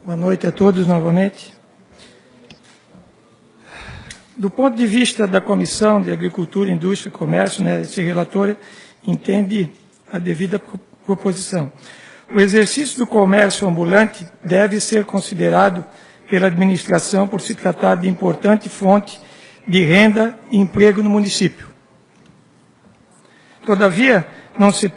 Boa noite a todos novamente. Do ponto de vista da Comissão de Agricultura, Indústria e Comércio, esse relator entende a devida proposição. O exercício do comércio ambulante deve ser considerado pela administração por se tratar de importante fonte de renda e emprego no município. Todavia, não se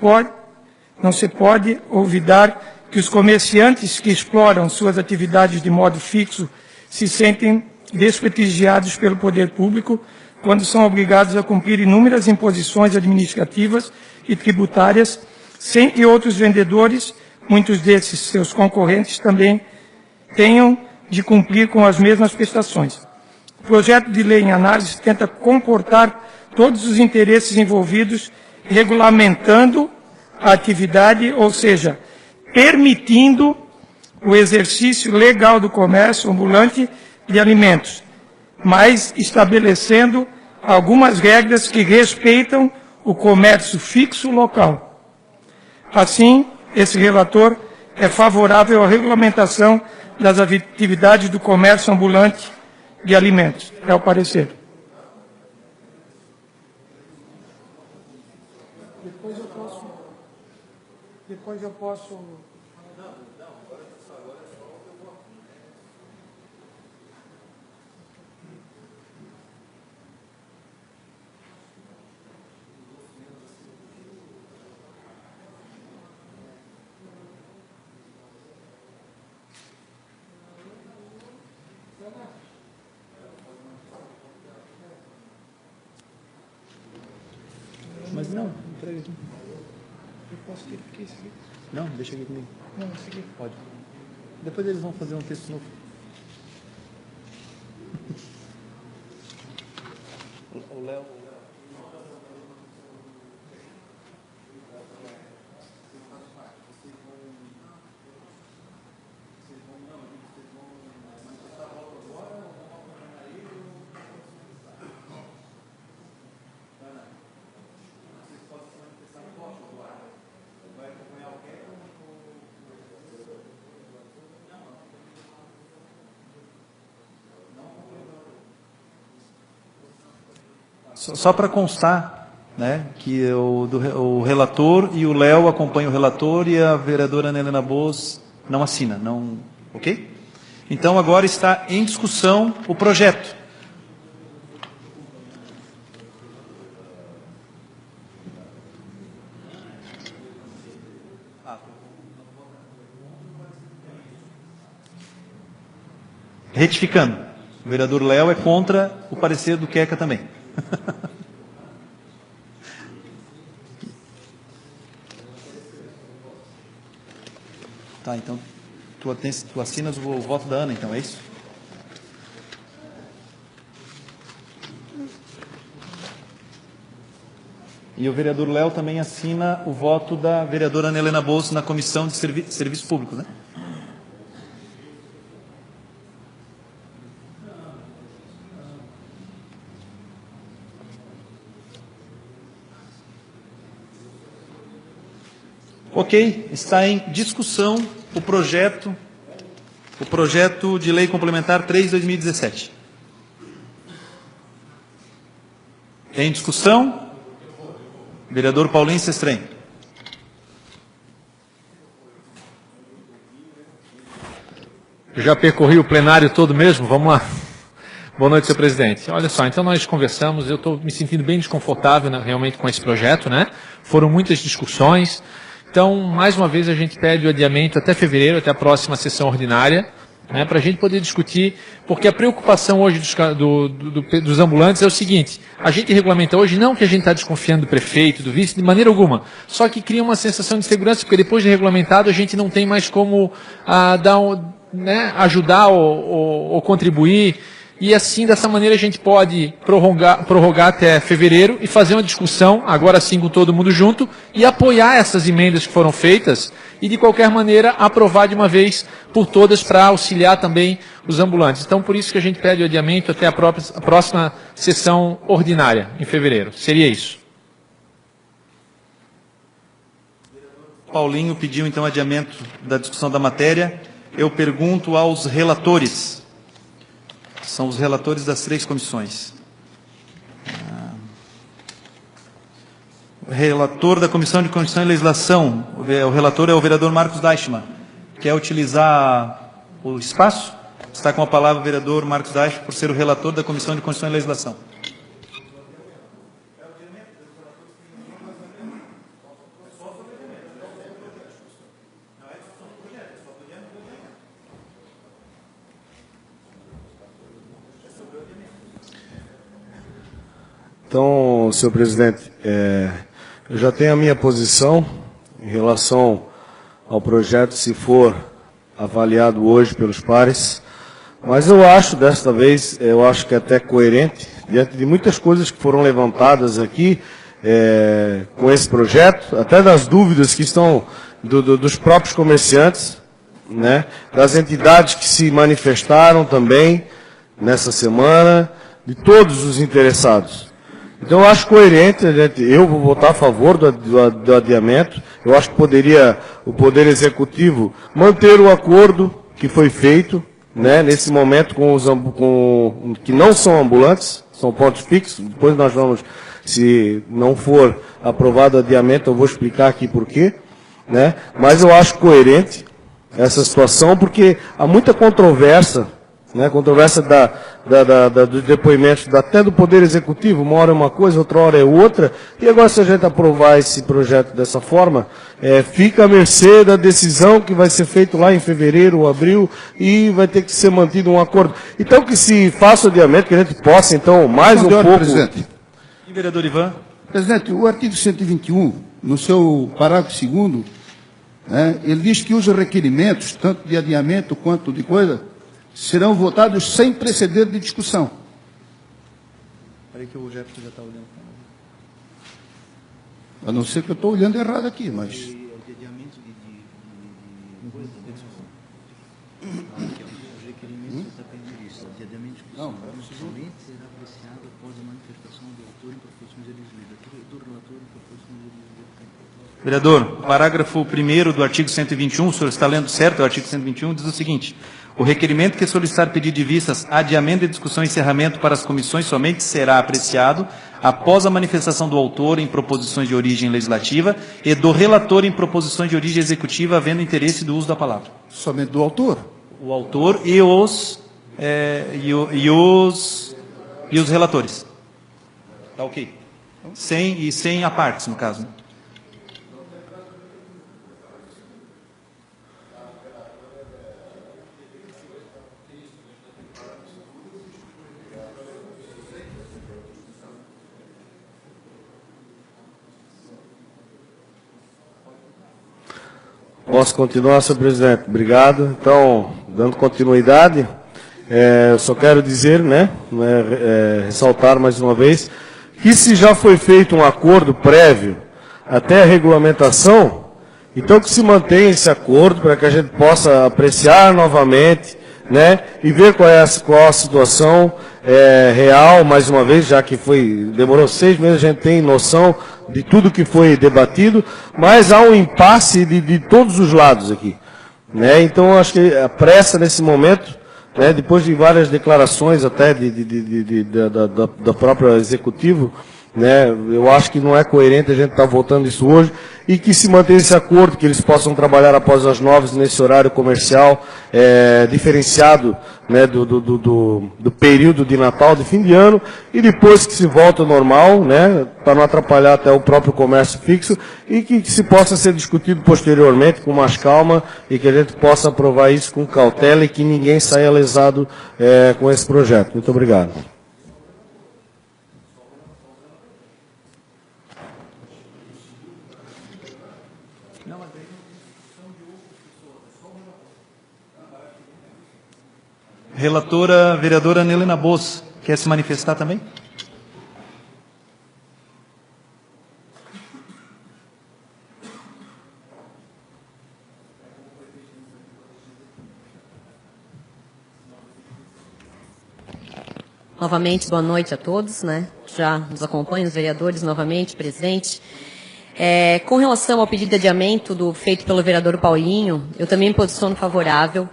pode olvidar que os comerciantes que exploram suas atividades de modo fixo se sentem desprestigiados pelo poder público quando são obrigados a cumprir inúmeras imposições administrativas e tributárias, sem que outros vendedores, muitos desses seus concorrentes, também tenham de cumprir com as mesmas prestações. O projeto de lei em análise tenta comportar todos os interesses envolvidos, regulamentando a atividade, ou seja, permitindo o exercício legal do comércio ambulante de alimentos, mas estabelecendo algumas regras que respeitam o comércio fixo local. Assim, esse relator é favorável à regulamentação das atividades do comércio ambulante de alimentos. É o parecer. Depois eu posso... Mas não, entrega aqui. Eu posso ter aqui esse aqui? Não, deixa aqui comigo. Não, esse aqui. Pode. Depois eles vão fazer um texto novo. O Léo... Só para constar, né, que o relator e o Léo acompanham o relator e a vereadora Ana Helena Boas não assina, não, ok? Então agora está em discussão o projeto. Retificando, o vereador Léo é contra o parecer do Queca também. Tá, então tu assinas o voto da Ana, então, é isso? E o vereador Léo também assina o voto da vereadora Ana Helena Boas na Comissão de Serviço Público, né? Ok, está em discussão o projeto de lei complementar 3/2017. Em discussão, vereador Paulinho Sestrem. Já percorri o plenário todo mesmo? Vamos lá. Boa noite, senhor presidente. Olha só, então nós conversamos, eu estou me sentindo bem desconfortável, né, realmente com esse projeto, né? Foram muitas discussões. Então, mais uma vez, a gente pede o adiamento até fevereiro, até a próxima sessão ordinária, né, para a gente poder discutir, porque a preocupação hoje dos ambulantes é o seguinte: a gente regulamenta hoje, não que a gente está desconfiando do prefeito, do vice, de maneira alguma, só que cria uma sensação de segurança, porque depois de regulamentado a gente não tem mais como ajudar ou contribuir. E assim, dessa maneira, a gente pode prorrogar até fevereiro e fazer uma discussão, agora sim com todo mundo junto, e apoiar essas emendas que foram feitas e, de qualquer maneira, aprovar de uma vez por todas para auxiliar também os ambulantes. Então, por isso que a gente pede o adiamento até a próxima sessão ordinária, em fevereiro. Seria isso. Paulinho pediu, então, adiamento da discussão da matéria. eu pergunto aos relatores. São os relatores das 3 comissões. O relator da Comissão de Constituição e Legislação, o relator é o vereador Marcos Deichmann. Quer utilizar o espaço? Está com a palavra o vereador Marcos Deichmann, por ser o relator da Comissão de Constituição e Legislação. Então, senhor presidente, eu já tenho a minha posição em relação ao projeto, se for avaliado hoje pelos pares, mas eu acho, desta vez, eu acho que é até coerente, diante de muitas coisas que foram levantadas aqui com esse projeto, até das dúvidas que estão dos próprios comerciantes, né, das entidades que se manifestaram também nessa semana, de todos os interessados. Então, eu acho coerente, eu vou votar a favor do adiamento. Eu acho que poderia o Poder Executivo manter o acordo que foi feito, né, nesse momento com os que não são ambulantes, são pontos fixos. Depois nós vamos, se não for aprovado o adiamento, eu vou explicar aqui por quê, né? Mas eu acho coerente essa situação, porque há muita controvérsia, né, controvérsia dos depoimentos até do Poder Executivo, uma hora é uma coisa, outra hora é outra, e agora se a gente aprovar esse projeto dessa forma, fica à mercê da decisão que vai ser feita lá em fevereiro ou abril, e vai ter que ser mantido um acordo. Então que se faça o adiamento, que a gente possa, então, mais um pouco... Presidente. E vereador Ivan? Presidente, o artigo 121, no seu parágrafo 2º, ele diz que os requerimentos, tanto de adiamento quanto de coisa, serão votados sem preceder de discussão. Peraí que o Jefferson já está olhando. A não ser que eu estou olhando errado aqui, mas... Não, será apreciado após a manifestação do autor em proposições legislativas do relator em proposições legislativas. Vereador, parágrafo 1º do artigo 121, o senhor está lendo certo, o artigo 121 diz o seguinte: o requerimento que solicitar pedido de vistas, adiamento de discussão e encerramento para as comissões somente será apreciado após a manifestação do autor em proposições de origem legislativa e do relator em proposições de origem executiva, havendo interesse do uso da palavra. somente do autor. O autor e os relatores. Tá ok. Sem a partes, no caso, né? Posso continuar, senhor presidente? Obrigado. Então, dando continuidade, só quero dizer, né, ressaltar mais uma vez, que se já foi feito um acordo prévio até a regulamentação, então que se mantenha esse acordo para que a gente possa apreciar novamente, né, e ver qual a situação real, mais uma vez, já que demorou 6 meses, a gente tem noção de tudo que foi debatido, mas há um impasse de todos os lados aqui, né? Então, acho que a pressa nesse momento, né, depois de várias declarações até da própria executivo, né, eu acho que não é coerente a gente estar votando isso hoje, e que se mantenha esse acordo, que eles possam trabalhar após as 9 nesse horário comercial, diferenciado, né, do período de Natal, de fim de ano, e depois que se volta ao normal, né, para não atrapalhar até o próprio comércio fixo, e que se possa ser discutido posteriormente com mais calma, e que a gente possa aprovar isso com cautela e que ninguém saia lesado com esse projeto. Muito obrigado. Relatora, vereadora Nelena Bos, quer se manifestar também? Novamente, boa noite a todos, né? Já nos acompanham os vereadores novamente, presidente. Com relação ao pedido de adiamento feito pelo vereador Paulinho, eu também me posiciono favorável,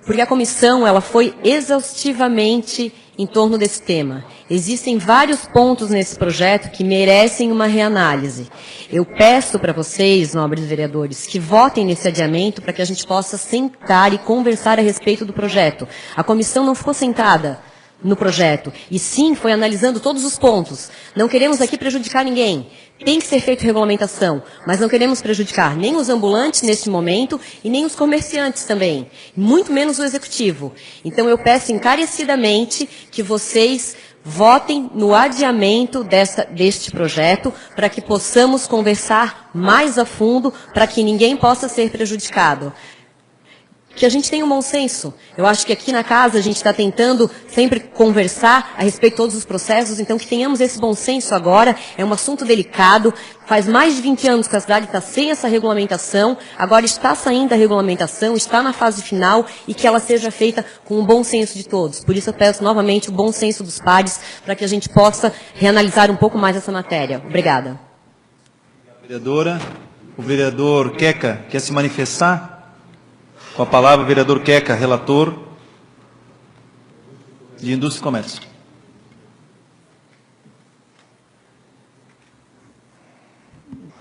porque a comissão ela foi exaustivamente em torno desse tema. Existem vários pontos nesse projeto que merecem uma reanálise. Eu peço para vocês, nobres vereadores, que votem nesse adiamento para que a gente possa sentar e conversar a respeito do projeto. A comissão não ficou sentada no projeto, e sim foi analisando todos os pontos. Não queremos aqui prejudicar ninguém. Tem que ser feita regulamentação, mas não queremos prejudicar nem os ambulantes neste momento e nem os comerciantes também, muito menos o executivo. Então eu peço encarecidamente que vocês votem no adiamento deste projeto para que possamos conversar mais a fundo para que ninguém possa ser prejudicado. Que a gente tenha um bom senso. Eu acho que aqui na casa a gente está tentando sempre conversar a respeito de todos os processos, então que tenhamos esse bom senso agora. É um assunto delicado, faz mais de 20 anos que a cidade está sem essa regulamentação, agora está saindo a regulamentação, está na fase final e que ela seja feita com o bom senso de todos. Por isso eu peço novamente o bom senso dos pares para que a gente possa reanalisar um pouco mais essa matéria. Obrigada. Vereadora, o vereador Queca quer se manifestar? Com a palavra, o vereador Queca, relator de Indústria e Comércio.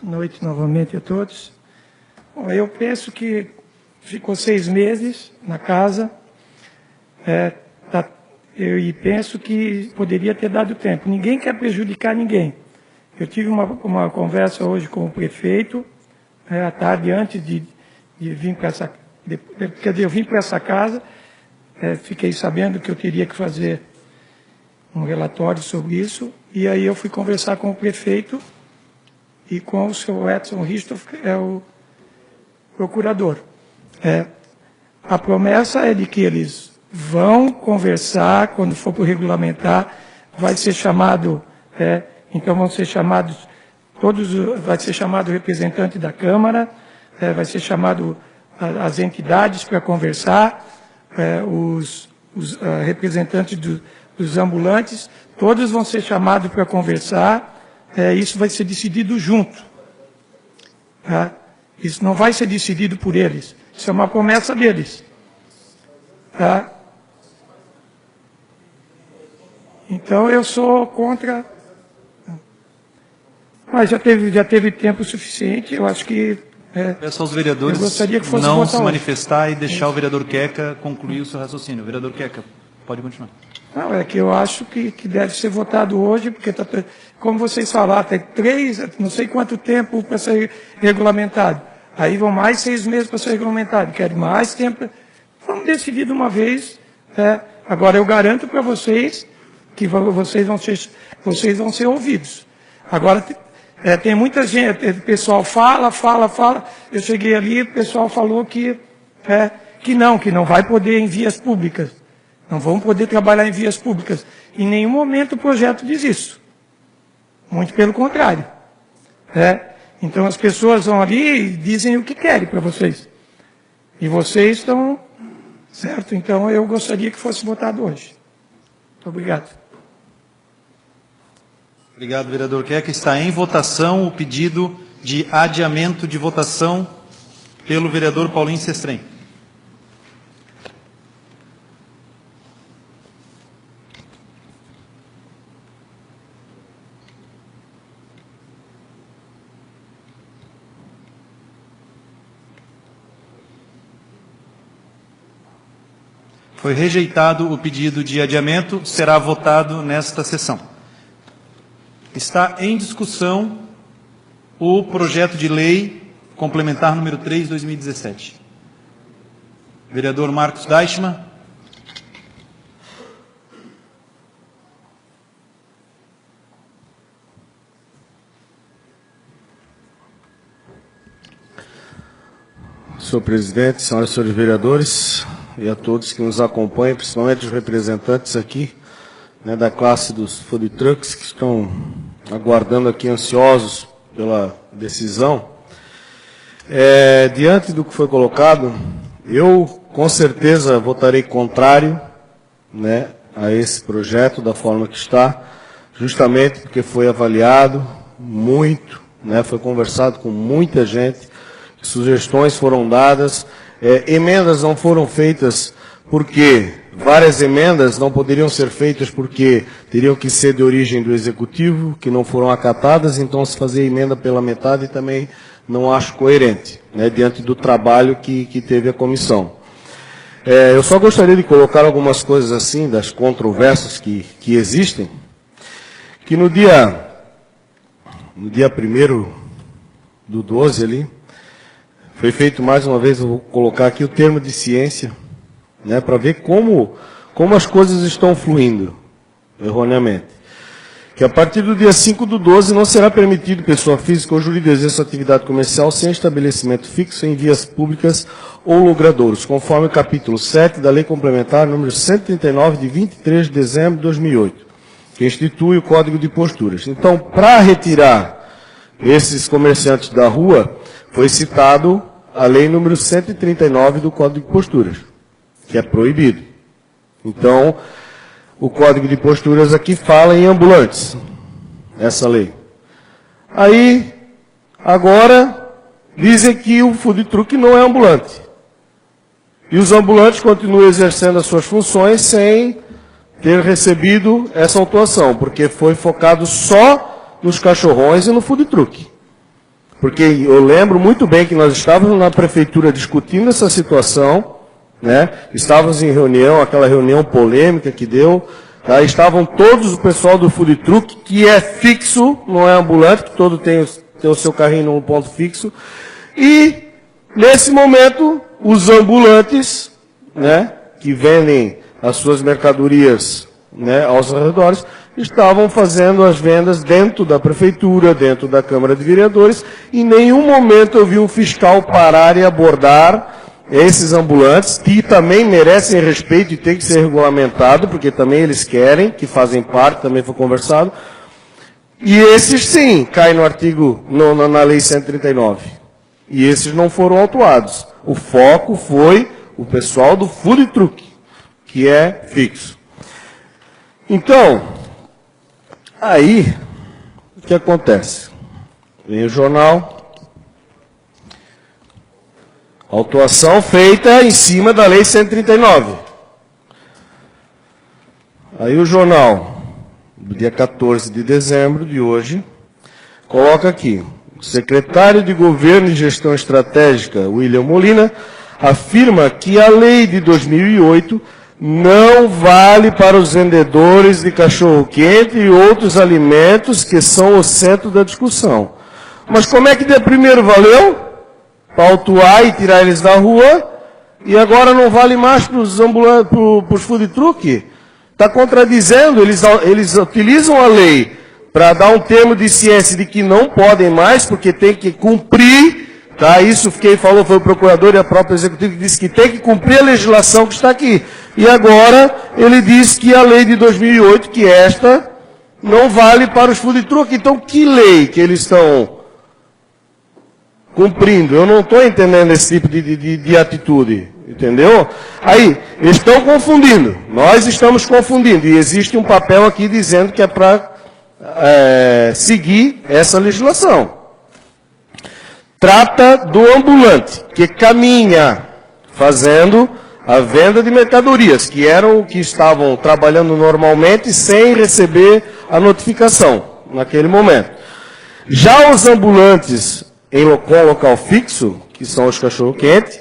Boa noite novamente a todos. Bom, eu penso que ficou 6 meses na casa, e penso que poderia ter dado tempo. Ninguém quer prejudicar ninguém. Eu tive uma conversa hoje com o prefeito, à tarde, antes de vir para essa casa. Quer dizer, eu vim para essa casa, fiquei sabendo que eu teria que fazer um relatório sobre isso, e aí eu fui conversar com o prefeito e com o seu Edson Ristoff, que é o procurador. A promessa é de que eles vão conversar, quando for para o regulamentar, vai ser chamado, então vão ser chamados vai ser chamado o representante da Câmara, vai ser chamado as entidades para conversar, os representantes dos ambulantes, todos vão ser chamados para conversar, isso vai ser decidido junto. Tá? Isso não vai ser decidido por eles, isso é uma promessa deles. Tá? Então eu sou contra, mas já teve tempo suficiente, eu acho que peço aos vereadores não se manifestar e deixar o vereador Queca concluir o seu raciocínio. Vereador Queca, pode continuar. Não, é que eu acho que deve ser votado hoje, porque, como vocês falaram, tem 3, não sei quanto tempo para ser regulamentado. Aí vão mais 6 meses para ser regulamentado. Querem mais tempo. Vamos decidir de uma vez. Agora, eu garanto para vocês que vocês vão ser ouvidos. Agora, tem muita gente, o pessoal fala. Eu cheguei ali, o pessoal falou que não vai poder em vias públicas. Não vão poder trabalhar em vias públicas. Em nenhum momento o projeto diz isso. Muito pelo contrário. Então as pessoas vão ali e dizem o que querem para vocês. E vocês estão... Certo? Então eu gostaria que fosse votado hoje. Muito obrigado. Obrigado, vereador Queca. Está em votação o pedido de adiamento de votação pelo vereador Paulinho Sestrem. Foi rejeitado o pedido de adiamento, será votado nesta sessão. Está em discussão o projeto de lei complementar número 3, 2017. Vereador Marcos Deichmann. Senhor presidente, senhoras e senhores vereadores, e a todos que nos acompanham, principalmente os representantes aqui, da classe dos food trucks, que estão aguardando aqui ansiosos pela decisão. Diante do que foi colocado, eu com certeza votarei contrário a esse projeto da forma que está, justamente porque foi avaliado muito né? Foi conversado com muita gente, sugestões foram dadas, emendas não foram feitas porque várias emendas não poderiam ser feitas porque teriam que ser de origem do Executivo, que não foram acatadas, então se fazer emenda pela metade também não acho coerente, né, diante do trabalho que teve a comissão. Eu só gostaria de colocar algumas coisas assim, das controvérsias que existem, que no dia 1º/12 ali, foi feito mais uma vez, eu vou colocar aqui o termo de ciência, né, para ver como as coisas estão fluindo erroneamente. Que a partir do dia 5/12 não será permitido pessoa física ou jurídica exercer atividade comercial sem estabelecimento fixo em vias públicas ou logradouros, conforme o capítulo 7 da Lei Complementar número 139, de 23 de dezembro de 2008, que institui o Código de Posturas. Então, para retirar esses comerciantes da rua, foi citado a Lei número 139 do Código de Posturas, que é proibido. Então, o Código de Posturas aqui fala em ambulantes, essa lei. Aí, agora, dizem que o food truck não é ambulante. E os ambulantes continuam exercendo as suas funções sem ter recebido essa autuação, porque foi focado só nos cachorrões e no food truck. Porque eu lembro muito bem que nós estávamos na prefeitura discutindo essa situação, né? Estávamos em reunião, aquela reunião polêmica que deu, tá? Estavam todos o pessoal do food truck, que é fixo, não é ambulante, que todo tem o seu carrinho num ponto fixo, e nesse momento os ambulantes, né, que vendem as suas mercadorias, né, aos arredores, estavam fazendo as vendas dentro da prefeitura, dentro da Câmara de Vereadores, e em nenhum momento eu vi um fiscal parar e abordar esses ambulantes, que também merecem respeito e tem que ser regulamentado, porque também eles querem, que fazem parte, também foi conversado. E esses sim, caem no artigo, na Lei 139. E esses não foram autuados. O foco foi o pessoal do food truck, que é fixo. Então, aí, o que acontece? Vem o jornal, autuação feita em cima da Lei 139. Aí o jornal, do dia 14 de dezembro de hoje, coloca aqui: o secretário de Governo e Gestão Estratégica, William Molina, afirma que a lei de 2008 não vale para os vendedores de cachorro-quente e outros alimentos que são o centro da discussão. Mas como é que de primeiro valeu? Para autuar e tirar eles da rua, e agora não vale mais para os food truck? Está contradizendo, eles utilizam a lei para dar um termo de ciência de que não podem mais, porque tem que cumprir, tá? Isso quem falou foi o procurador e a própria executiva, que disse que tem que cumprir a legislação que está aqui. E agora ele diz que a lei de 2008, que esta, não vale para os food truck. Então, que lei que eles estão cumprindo? Eu não estou entendendo esse tipo de atitude, entendeu? Aí, eles estão confundindo, nós estamos confundindo, e existe um papel aqui dizendo que é para seguir essa legislação. Trata do ambulante, que caminha fazendo a venda de mercadorias, que estavam trabalhando normalmente sem receber a notificação naquele momento. Já os ambulantes em local fixo, que são os cachorro-quente,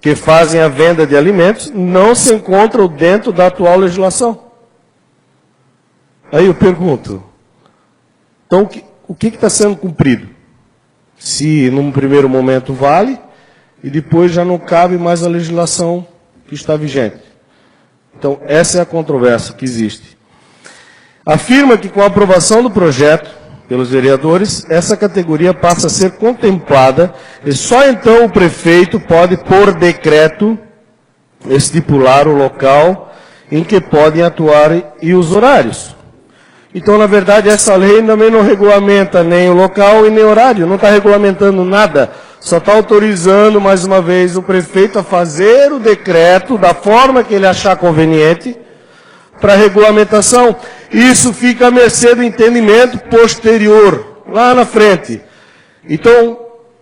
que fazem a venda de alimentos, não se encontram dentro da atual legislação. Aí eu pergunto, então o que está sendo cumprido? Se num primeiro momento vale, e depois já não cabe mais a legislação que está vigente. Então, essa é a controvérsia que existe. Afirma que com a aprovação do projeto pelos vereadores, essa categoria passa a ser contemplada e só então o prefeito pode, por decreto, estipular o local em que podem atuar e os horários. Então, na verdade, essa lei também não regulamenta nem o local e nem o horário, não está regulamentando nada, só está autorizando, mais uma vez, o prefeito a fazer o decreto da forma que ele achar conveniente, para regulamentação. Isso fica à mercê do entendimento posterior, lá na frente. Então,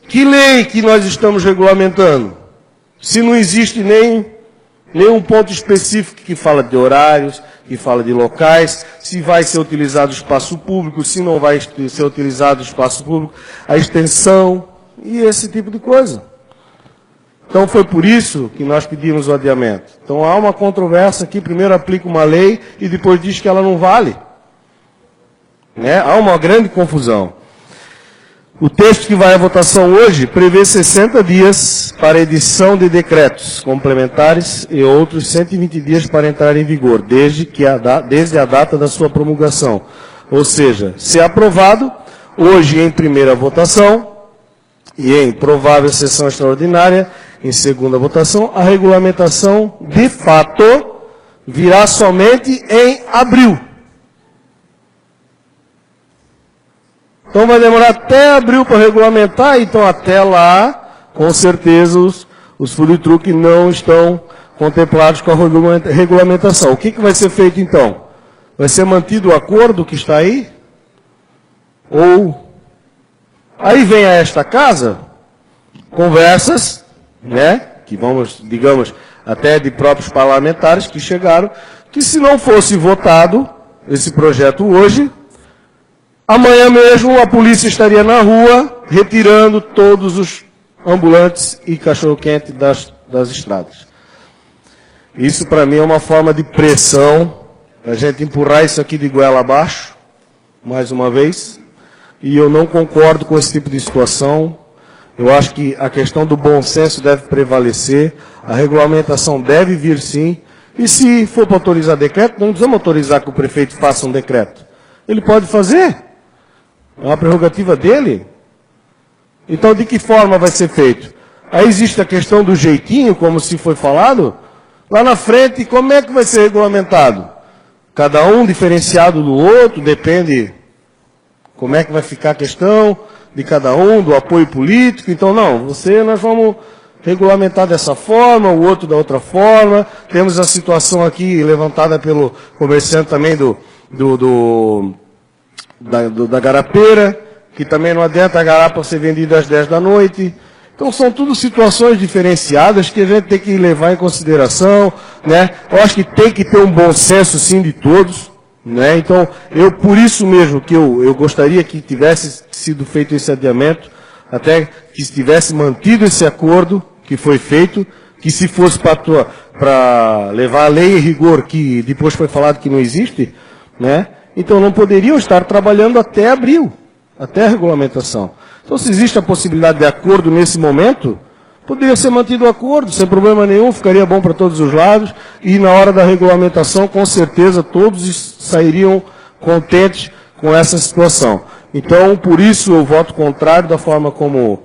que lei que nós estamos regulamentando? Se não existe nenhum ponto específico que fala de horários, que fala de locais, se vai ser utilizado o espaço público, se não vai ser utilizado o espaço público, a extensão e esse tipo de coisa. Então foi por isso que nós pedimos o adiamento. Então há uma controvérsia que primeiro aplica uma lei e depois diz que ela não vale. Né? Há uma grande confusão. O texto que vai à votação hoje prevê 60 dias para edição de decretos complementares e outros 120 dias para entrar em vigor, desde a data da sua promulgação. Ou seja, se aprovado, hoje em primeira votação e em provável sessão extraordinária, em segunda votação, a regulamentação, de fato, virá somente em abril. Então vai demorar até abril para regulamentar, então até lá, com certeza, os food truck não estão contemplados com a regulamentação. O que vai ser feito então? Vai ser mantido o acordo que está aí? Ou aí vem a esta casa conversas, né, que vamos, digamos, até de próprios parlamentares que chegaram, que se não fosse votado esse projeto hoje, amanhã mesmo a polícia estaria na rua retirando todos os ambulantes e cachorro-quente das estradas. Isso para mim é uma forma de pressão, a gente empurrar isso aqui de goela abaixo, mais uma vez, e eu não concordo com esse tipo de situação. Eu acho que a questão do bom senso deve prevalecer, a regulamentação deve vir sim, e se for para autorizar decreto, não precisamos autorizar que o prefeito faça um decreto. Ele pode fazer, é uma prerrogativa dele. Então, de que forma vai ser feito? Aí existe a questão do jeitinho, como se foi falado, lá na frente, como é que vai ser regulamentado? Cada um diferenciado do outro, depende como é que vai ficar a questão de cada um, do apoio político. Então, não, nós vamos regulamentar dessa forma, o outro da outra forma. Temos a situação aqui levantada pelo comerciante também da garapeira, que também não adianta a garapa ser vendida às 10 da noite. Então, são tudo situações diferenciadas que a gente tem que levar em consideração, né? Eu acho que tem que ter um bom senso, sim, de todos. Né? Então, por isso mesmo que eu gostaria que tivesse sido feito esse adiamento, até que se tivesse mantido esse acordo que foi feito, que se fosse para levar a lei em rigor, que depois foi falado que não existe, né? Então não poderiam estar trabalhando até abril, até a regulamentação. Então, se existe a possibilidade de acordo nesse momento, poderia ser mantido o acordo, sem problema nenhum, ficaria bom para todos os lados, e na hora da regulamentação, com certeza, todos sairiam contentes com essa situação. Então, por isso, eu voto contrário da forma como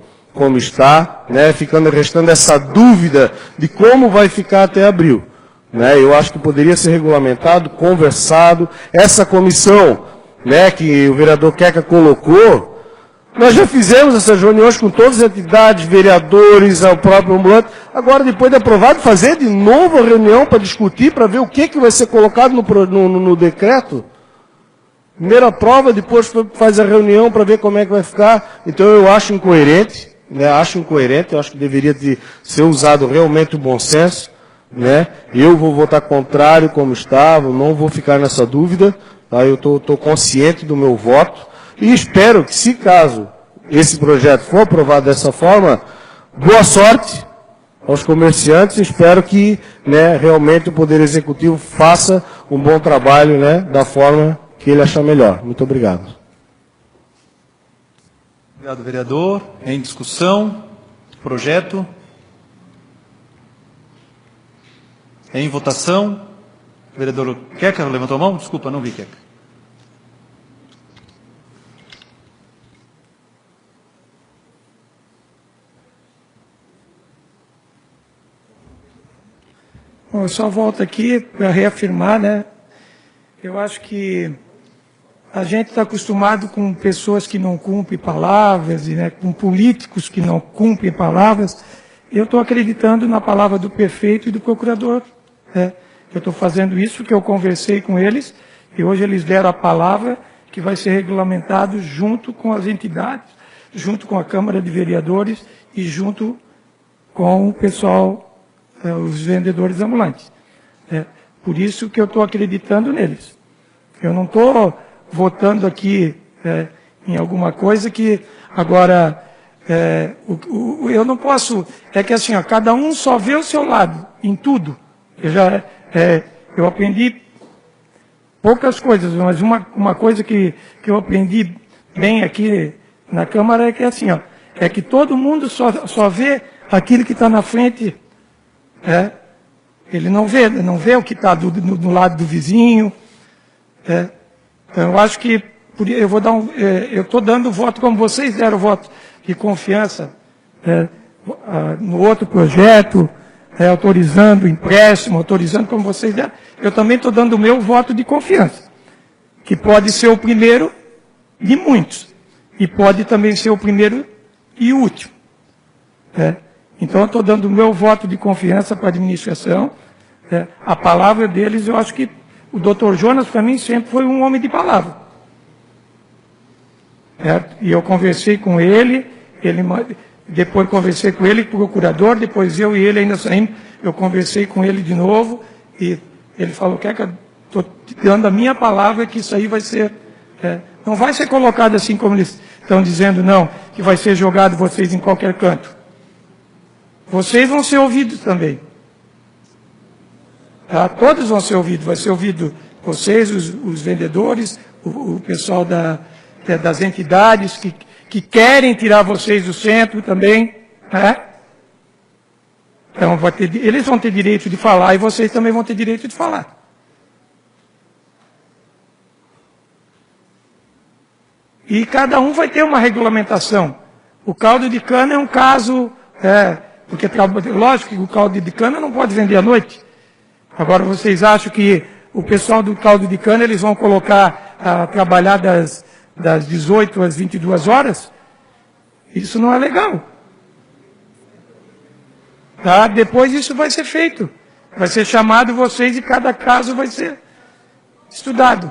está, né, restando essa dúvida de como vai ficar até abril. Né? Eu acho que poderia ser regulamentado, conversado, essa comissão, né, que o vereador Queca colocou. Nós já fizemos essas reuniões com todas as entidades, vereadores, o próprio ambulante. Agora, depois de aprovado, fazer de novo a reunião para discutir, para ver o que vai ser colocado no decreto. Primeiro aprova, depois faz a reunião para ver como é que vai ficar. Então, eu acho incoerente, né? Eu acho que deveria ser usado realmente o bom senso. Né? Eu vou votar contrário como estava, não vou ficar nessa dúvida. Tá? Eu estou consciente do meu voto. E espero que, se caso esse projeto for aprovado dessa forma, boa sorte aos comerciantes. Espero que, né, realmente o Poder Executivo faça um bom trabalho, né, da forma que ele achar melhor. Muito obrigado. Obrigado, vereador. Em discussão, projeto. Em votação. Vereador Queca levantou a mão? Desculpa, não vi, Queca. Bom, eu só volto aqui para reafirmar, né? Eu acho que a gente está acostumado com pessoas que não cumprem palavras, e, né, com políticos que não cumprem palavras. Eu estou acreditando na palavra do prefeito e do procurador. Né? Eu estou fazendo isso porque eu conversei com eles e hoje eles deram a palavra que vai ser regulamentado junto com as entidades, junto com a Câmara de Vereadores e junto com o pessoal, os vendedores ambulantes. Por isso que eu estou acreditando neles. Eu não estou votando aqui em alguma coisa que agora eu não posso. É que assim, ó, cada um só vê o seu lado em tudo. Eu aprendi poucas coisas, mas uma coisa que eu aprendi bem aqui na Câmara é que assim, ó, é que todo mundo só vê aquilo que está na frente. Ele não vê o que está do lado do vizinho. Então, eu acho que eu estou dando voto como vocês deram voto de confiança no outro projeto, autorizando o empréstimo, autorizando como vocês deram. Eu também estou dando o meu voto de confiança, que pode ser o primeiro de muitos, e pode também ser o primeiro e último. Então, eu estou dando o meu voto de confiança para a administração. A palavra deles, eu acho que o doutor Jonas, para mim, sempre foi um homem de palavra. E eu conversei com ele, depois conversei com ele, procurador, depois eu e ele ainda saímos, eu conversei com ele de novo, e ele falou, estou te dando a minha palavra que isso aí vai ser, não vai ser colocado assim como eles estão dizendo, não, que vai ser jogado vocês em qualquer canto. Vocês vão ser ouvidos também. Todos vão ser ouvidos. Vai ser ouvido vocês, os vendedores, o pessoal das entidades que querem tirar vocês do centro também. Então, eles vão ter direito de falar e vocês também vão ter direito de falar. E cada um vai ter uma regulamentação. O caldo de cana é um caso... porque, lógico que o caldo de cana não pode vender à noite. Agora, vocês acham que o pessoal do caldo de cana, eles vão colocar a trabalhar das 18 às 22 horas? Isso não é legal. Depois isso vai ser feito. Vai ser chamado vocês e cada caso vai ser estudado.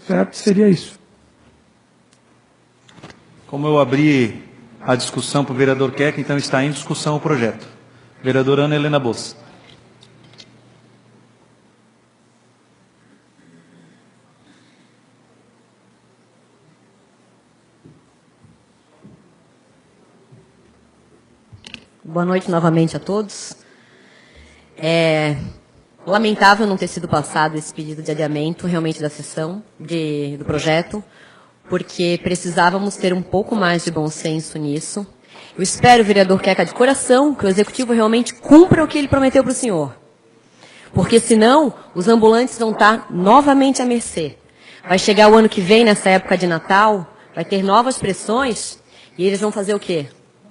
Certo, seria isso. Como eu abri a discussão para o vereador Keck, então está em discussão o projeto. Vereadora Ana Helena Bos. Boa noite novamente a todos. Lamentável não ter sido passado esse pedido de adiamento realmente da sessão do projeto, porque precisávamos ter um pouco mais de bom senso nisso. Eu espero, vereador Queca, de coração, que o Executivo realmente cumpra o que ele prometeu para o senhor. Porque senão, os ambulantes vão estar novamente à mercê. Vai chegar o ano que vem, nessa época de Natal, vai ter novas pressões, e eles vão fazer o quê?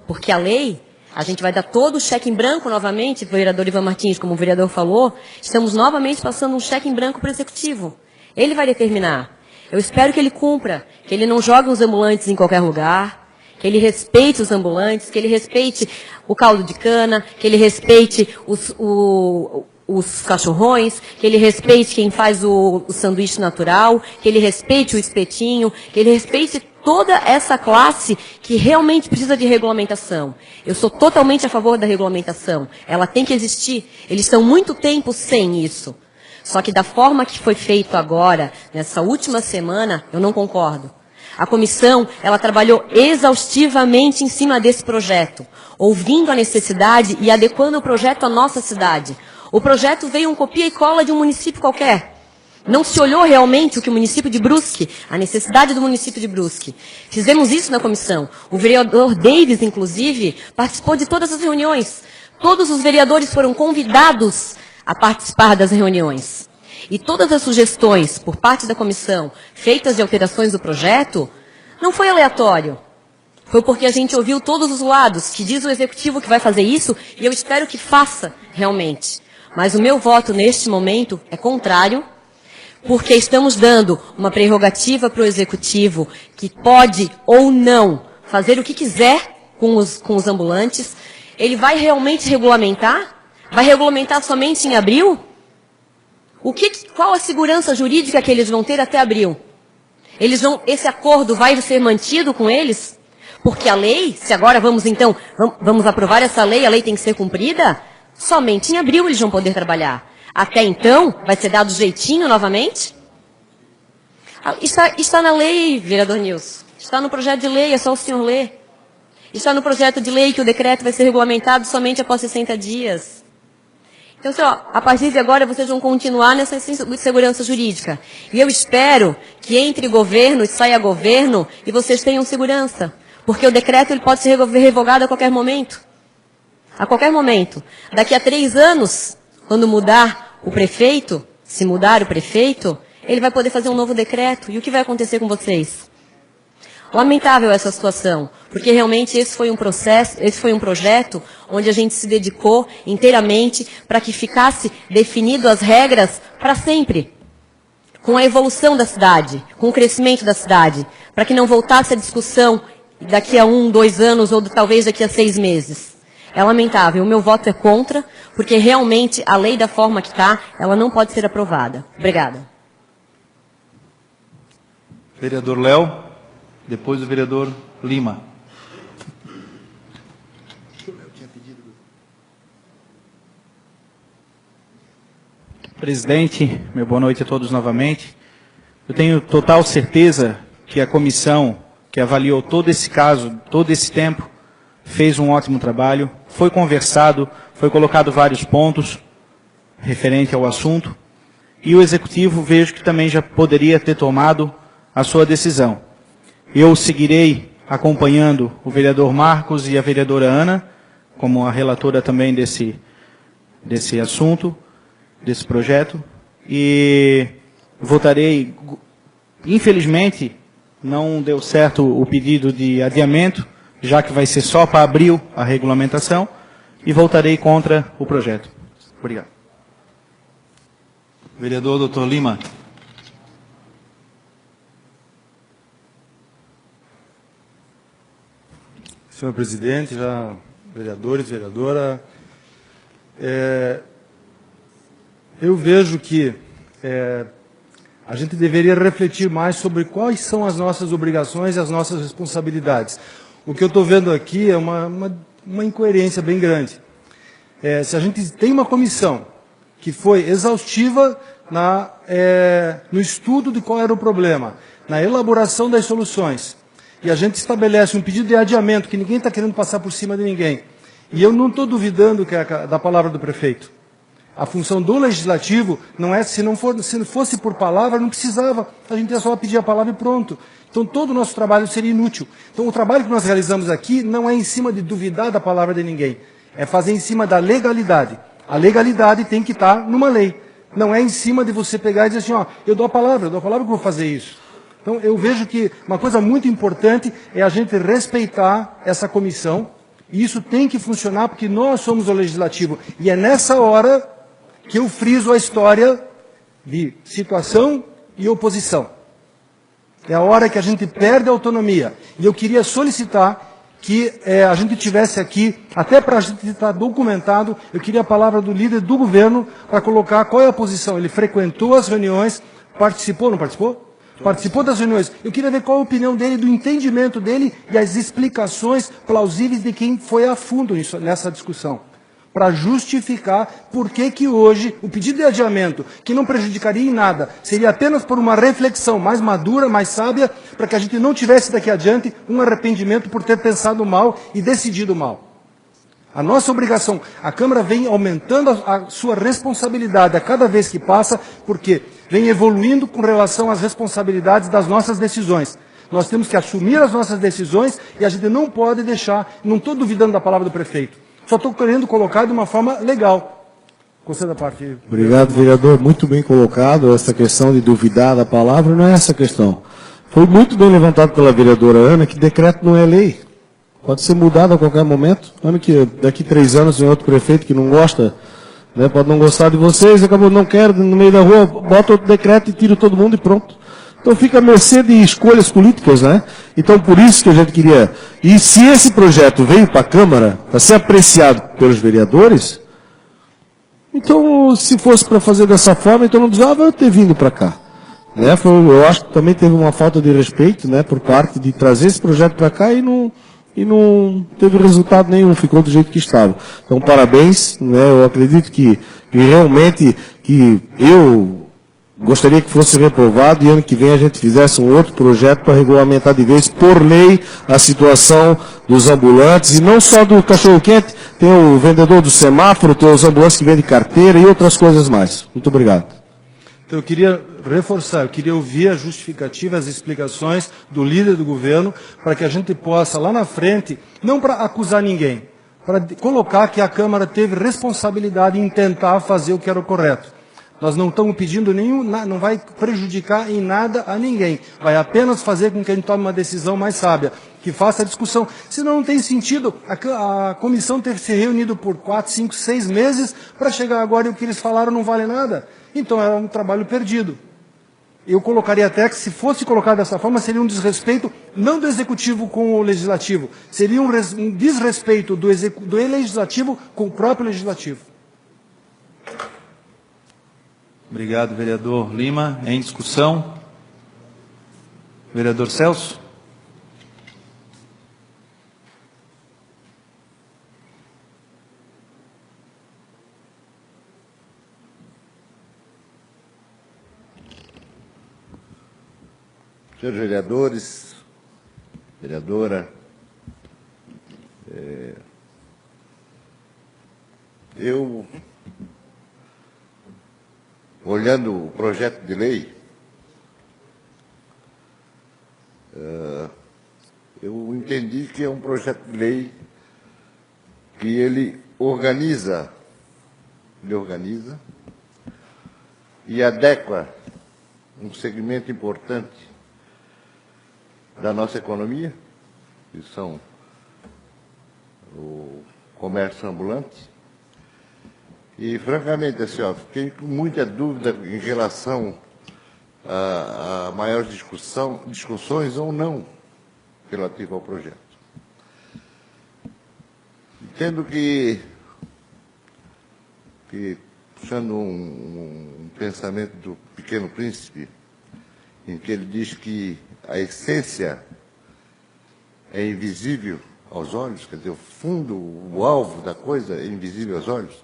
Porque a lei, a gente vai dar todo o cheque em branco novamente, vereador Ivan Martins, como o vereador falou, estamos novamente passando um cheque em branco para o Executivo. Ele vai determinar. Eu espero que ele cumpra, que ele não jogue os ambulantes em qualquer lugar, que ele respeite os ambulantes, que ele respeite o caldo de cana, que ele respeite os cachorrões, que ele respeite quem faz o sanduíche natural, que ele respeite o espetinho, que ele respeite toda essa classe que realmente precisa de regulamentação. Eu sou totalmente a favor da regulamentação. Ela tem que existir. Eles estão muito tempo sem isso. Só que da forma que foi feito agora, nessa última semana, eu não concordo. A comissão, ela trabalhou exaustivamente em cima desse projeto, ouvindo a necessidade e adequando o projeto à nossa cidade. O projeto veio um copia e cola de um município qualquer. Não se olhou realmente o que o município de Brusque, a necessidade do município de Brusque. Fizemos isso na comissão. O vereador Davis, inclusive, participou de todas as reuniões. Todos os vereadores foram convidados a participar das reuniões. E todas as sugestões por parte da comissão, feitas de alterações do projeto, não foi aleatório. Foi porque a gente ouviu todos os lados, que diz o Executivo que vai fazer isso, e eu espero que faça realmente. Mas o meu voto neste momento é contrário, porque estamos dando uma prerrogativa para o Executivo que pode ou não fazer o que quiser com os ambulantes. Ele vai realmente regulamentar? Vai regulamentar somente em abril? Qual a segurança jurídica que eles vão ter até abril? Esse acordo vai ser mantido com eles? Porque a lei, se agora vamos aprovar essa lei, a lei tem que ser cumprida, somente em abril eles vão poder trabalhar. Até então, vai ser dado jeitinho novamente? Está na lei, vereador Nilson. Está no projeto de lei, é só o senhor ler. Está no projeto de lei que o decreto vai ser regulamentado somente após 60 dias. Então, a partir de agora, vocês vão continuar nessa segurança jurídica. E eu espero que entre governo e saia governo e vocês tenham segurança. Porque o decreto ele pode ser revogado a qualquer momento. A qualquer momento. Daqui a 3 anos, quando mudar o prefeito, se mudar o prefeito, ele vai poder fazer um novo decreto. E o que vai acontecer com vocês? Lamentável essa situação, porque realmente esse foi um projeto onde a gente se dedicou inteiramente para que ficasse definido as regras para sempre, com a evolução da cidade, com o crescimento da cidade, para que não voltasse a discussão daqui a 1, 2 anos ou talvez daqui a 6 meses. É lamentável, o meu voto é contra, porque realmente a lei da forma que está, ela não pode ser aprovada. Obrigada. Vereador Léo, depois o vereador Lima. Presidente, meu boa noite a todos novamente. Eu tenho total certeza que a comissão que avaliou todo esse caso, todo esse tempo, fez um ótimo trabalho, foi conversado, foi colocado vários pontos referente ao assunto, e o Executivo vejo que também já poderia ter tomado a sua decisão. Eu seguirei acompanhando o vereador Marcos e a vereadora Ana, como a relatora também desse assunto, desse projeto, e votarei, infelizmente, não deu certo o pedido de adiamento, já que vai ser só para abril a regulamentação, e votarei contra o projeto. Obrigado. Vereador Dr. Lima. Senhor presidente, vereadores, vereadora, eu vejo que a gente deveria refletir mais sobre quais são as nossas obrigações e as nossas responsabilidades. O que eu estou vendo aqui é uma incoerência bem grande. Se a gente tem uma comissão que foi exaustiva no estudo de qual era o problema, na elaboração das soluções, e a gente estabelece um pedido de adiamento, que ninguém está querendo passar por cima de ninguém, e eu não estou duvidando da palavra do prefeito. A função do legislativo não é, se fosse por palavra, não precisava, a gente ia só pedir a palavra e pronto. Então todo o nosso trabalho seria inútil. Então o trabalho que nós realizamos aqui não é em cima de duvidar da palavra de ninguém, é fazer em cima da legalidade. A legalidade tem que estar numa lei, não é em cima de você pegar e dizer assim, ó, eu dou a palavra que eu vou fazer isso. Então eu vejo que uma coisa muito importante é a gente respeitar essa comissão, e isso tem que funcionar porque nós somos o legislativo, e é nessa hora que eu friso a história de situação e oposição. É a hora que a gente perde a autonomia. E eu queria solicitar que a gente tivesse aqui, até para a gente estar documentado, eu queria a palavra do líder do governo para colocar qual é a posição. Ele frequentou as reuniões, participou, não participou? Participou das reuniões. Eu queria ver qual a opinião dele, do entendimento dele e as explicações plausíveis de quem foi a fundo nessa discussão, para justificar por que hoje o pedido de adiamento, que não prejudicaria em nada, seria apenas por uma reflexão mais madura, mais sábia, para que a gente não tivesse daqui adiante um arrependimento por ter pensado mal e decidido mal. A nossa obrigação, a Câmara vem aumentando a sua responsabilidade a cada vez que passa, porque vem evoluindo com relação às responsabilidades das nossas decisões. Nós temos que assumir as nossas decisões e a gente não pode deixar, não estou duvidando da palavra do prefeito, só estou querendo colocar de uma forma legal. Conceda a parte. Obrigado, vereador. Muito bem colocado. Essa questão de duvidar da palavra não é essa questão. Foi muito bem levantado pela vereadora Ana que decreto não é lei. Pode ser mudado a qualquer momento. Que daqui 3 anos tem outro prefeito que não gosta, né, pode não gostar de vocês, acabou, não quero, no meio da rua, bota outro decreto e tira todo mundo e pronto. Então fica a mercê de escolhas políticas, né? Então por isso que a gente queria... E se esse projeto veio para a Câmara, para ser apreciado pelos vereadores, então se fosse para fazer dessa forma, então não precisava ter vindo para cá. né? Eu acho que também teve uma falta de respeito, né, por parte de trazer esse projeto para cá e não teve resultado nenhum, ficou do jeito que estava. Então, parabéns, né? Eu acredito que realmente que eu gostaria que fosse reprovado e ano que vem a gente fizesse um outro projeto para regulamentar de vez, por lei, a situação dos ambulantes, e não só do cachorro-quente, tem o vendedor do semáforo, tem os ambulantes que vendem carteira e outras coisas mais. Muito obrigado. Então, eu queria reforçar, eu queria ouvir a justificativa, as explicações do líder do governo, para que a gente possa, lá na frente, não para acusar ninguém, para colocar que a Câmara teve responsabilidade em tentar fazer o que era o correto. Nós não estamos pedindo não vai prejudicar em nada a ninguém. Vai apenas fazer com que a gente tome uma decisão mais sábia, que faça a discussão. Senão não tem sentido a comissão ter se reunido por 4, 5, 6 meses para chegar agora e o que eles falaram não vale nada. Então era um trabalho perdido. Eu colocaria até que, se fosse colocado dessa forma, seria um desrespeito, não do Executivo com o Legislativo, seria um desrespeito do Legislativo com o próprio Legislativo. Obrigado, vereador Lima. Em discussão. Vereador Celso. Senhores vereadores, vereadora, eu, olhando o projeto de lei, eu entendi que é um projeto de lei que ele organiza e adequa um segmento importante da nossa economia, que são o comércio ambulante. E, francamente, assim, fiquei com muita dúvida em relação a maiores discussões ou não relativo ao projeto. Entendo que puxando um pensamento do Pequeno Príncipe, em que ele diz que a essência é invisível aos olhos, quer dizer, o fundo, o alvo da coisa é invisível aos olhos,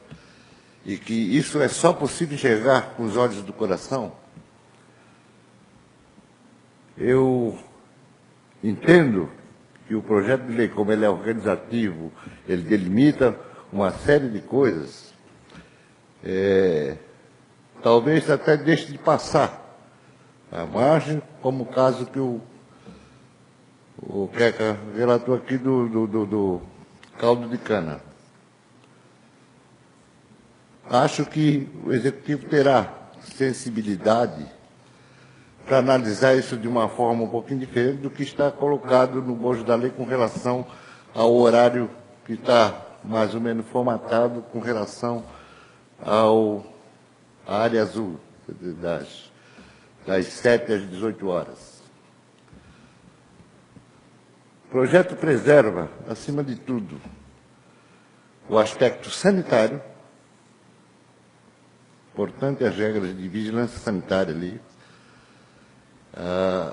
e que isso é só possível enxergar com os olhos do coração. Eu entendo que o projeto de lei, como ele é organizativo, ele delimita uma série de coisas, talvez até deixe de passar a margem, como o caso que o Queca relatou aqui do caldo de cana. Acho que o Executivo terá sensibilidade para analisar isso de uma forma um pouquinho diferente do que está colocado no bojo da lei com relação ao horário que está mais ou menos formatado com relação à área azul, das 7 às 18 horas. O projeto preserva, acima de tudo, o aspecto sanitário, importante as regras de vigilância sanitária ali.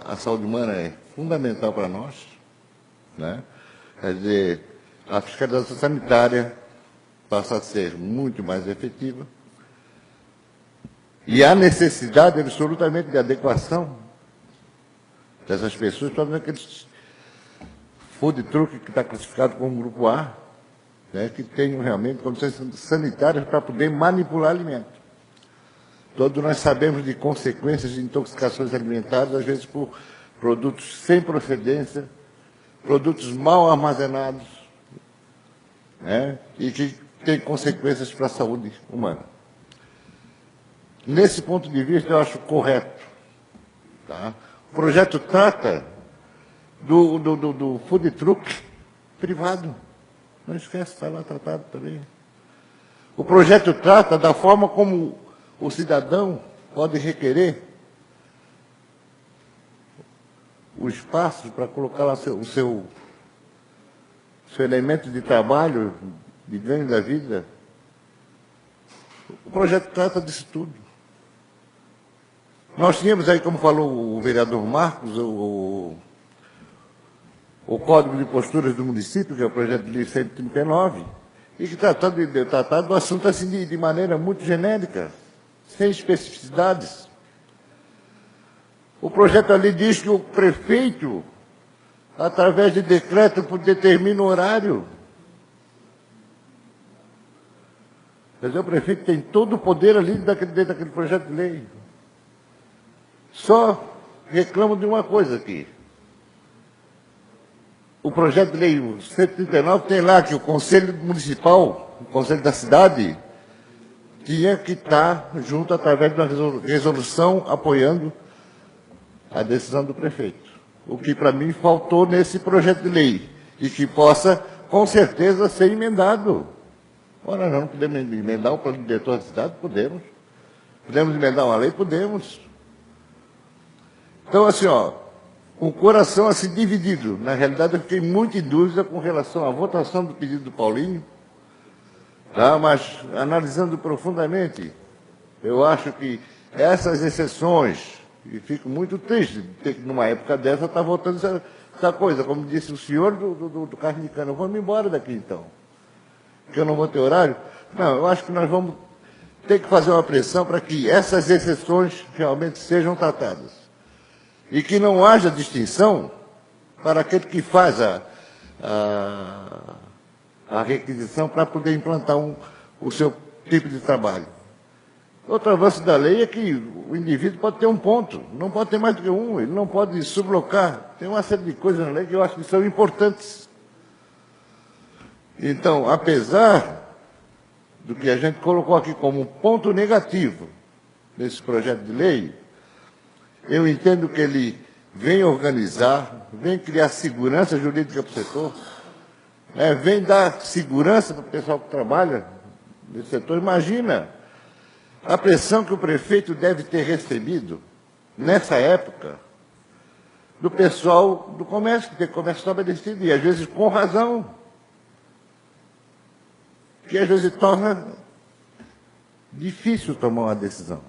A saúde humana é fundamental para nós, né? Quer dizer, a fiscalização sanitária passa a ser muito mais efetiva e há necessidade absolutamente de adequação dessas pessoas, para aqueles food truck que está classificado como grupo A, né, que tenham realmente condições sanitárias para poder manipular alimentos. Todos nós sabemos de consequências de intoxicações alimentares, às vezes por produtos sem procedência, produtos mal armazenados, né, e que têm consequências para a saúde humana. Nesse ponto de vista, eu acho correto. Tá? O projeto trata do food truck privado. Não esquece, está lá tratado também. O projeto trata da forma como o cidadão pode requerer o espaço para colocar lá o seu elemento de trabalho, de ganho da vida. O projeto trata disso tudo. Nós tínhamos aí, como falou o vereador Marcos, o Código de Posturas do Município, que é o projeto de lei 139, e que tratar do assunto assim de maneira muito genérica, sem especificidades. O projeto ali diz que o prefeito, através de decreto, determina o horário. Quer dizer, o prefeito tem todo o poder ali dentro daquele projeto de lei. Só reclamo de uma coisa aqui. O projeto de lei 139 tem lá que o Conselho Municipal, o Conselho da Cidade, tinha que estar junto através de uma resolução apoiando a decisão do prefeito. O que para mim faltou nesse projeto de lei e que possa, com certeza, ser emendado. Ora, nós não podemos emendar o plano diretor da cidade? Podemos. Podemos emendar uma lei? Podemos. Então, assim, ó, com o coração assim dividido. Na realidade, eu fiquei muito em dúvida com relação à votação do pedido do Paulinho, tá? Mas, analisando profundamente, eu acho que essas exceções, e fico muito triste de ter que, numa época dessa, estar votando essa coisa. Como disse o senhor do carro de cana, vamos embora daqui, então. Porque eu não vou ter horário? Não, eu acho que nós vamos ter que fazer uma pressão para que essas exceções realmente sejam tratadas. E que não haja distinção para aquele que faz a requisição para poder implantar o seu tipo de trabalho. Outro avanço da lei é que o indivíduo pode ter um ponto, não pode ter mais do que um, ele não pode sublocar. Tem uma série de coisas na lei que eu acho que são importantes. Então, apesar do que a gente colocou aqui como um ponto negativo nesse projeto de lei, eu entendo que ele vem organizar, vem criar segurança jurídica para o setor, vem dar segurança para o pessoal que trabalha nesse setor. Imagina a pressão que o prefeito deve ter recebido, nessa época, do pessoal do comércio, que tem comércio estabelecido, e às vezes com razão, que às vezes torna difícil tomar uma decisão.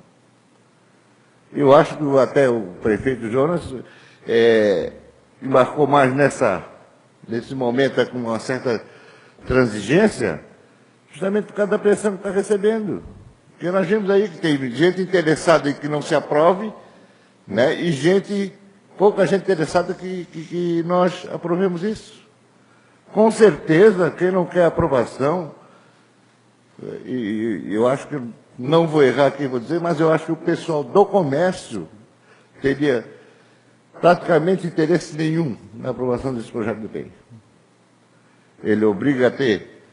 Eu acho que até o prefeito Jonas embarcou mais nesse momento com uma certa transigência, justamente por causa da pressão que está recebendo. Porque nós vimos aí que tem gente interessada em que não se aprove, né, e pouca gente interessada que nós aprovemos isso. Com certeza, quem não quer aprovação, e eu acho que não vou errar aqui, vou dizer, mas eu acho que o pessoal do comércio teria praticamente interesse nenhum na aprovação desse projeto de lei. Ele obriga a ter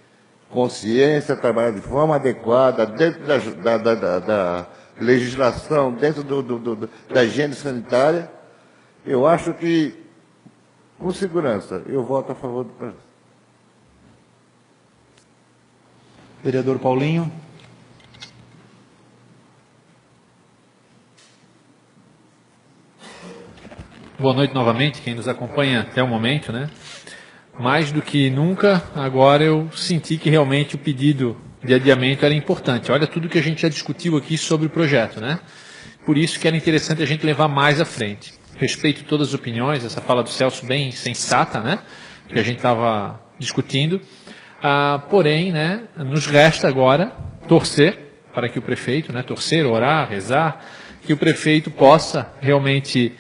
consciência, trabalhar de forma adequada, dentro da legislação, dentro da higiene sanitária. Eu acho que, com segurança, eu voto a favor do projeto. Vereador Paulinho. Boa noite novamente, quem nos acompanha até o momento, né? Mais do que nunca, agora eu senti que realmente o pedido de adiamento era importante. Olha tudo que a gente já discutiu aqui sobre o projeto, né? Por isso que era interessante a gente levar mais à frente. Respeito todas as opiniões, essa fala do Celso bem sensata, né? Que a gente estava discutindo. Porém, né, nos resta agora torcer para que o prefeito, né, torcer, orar, rezar, que o prefeito possa realmente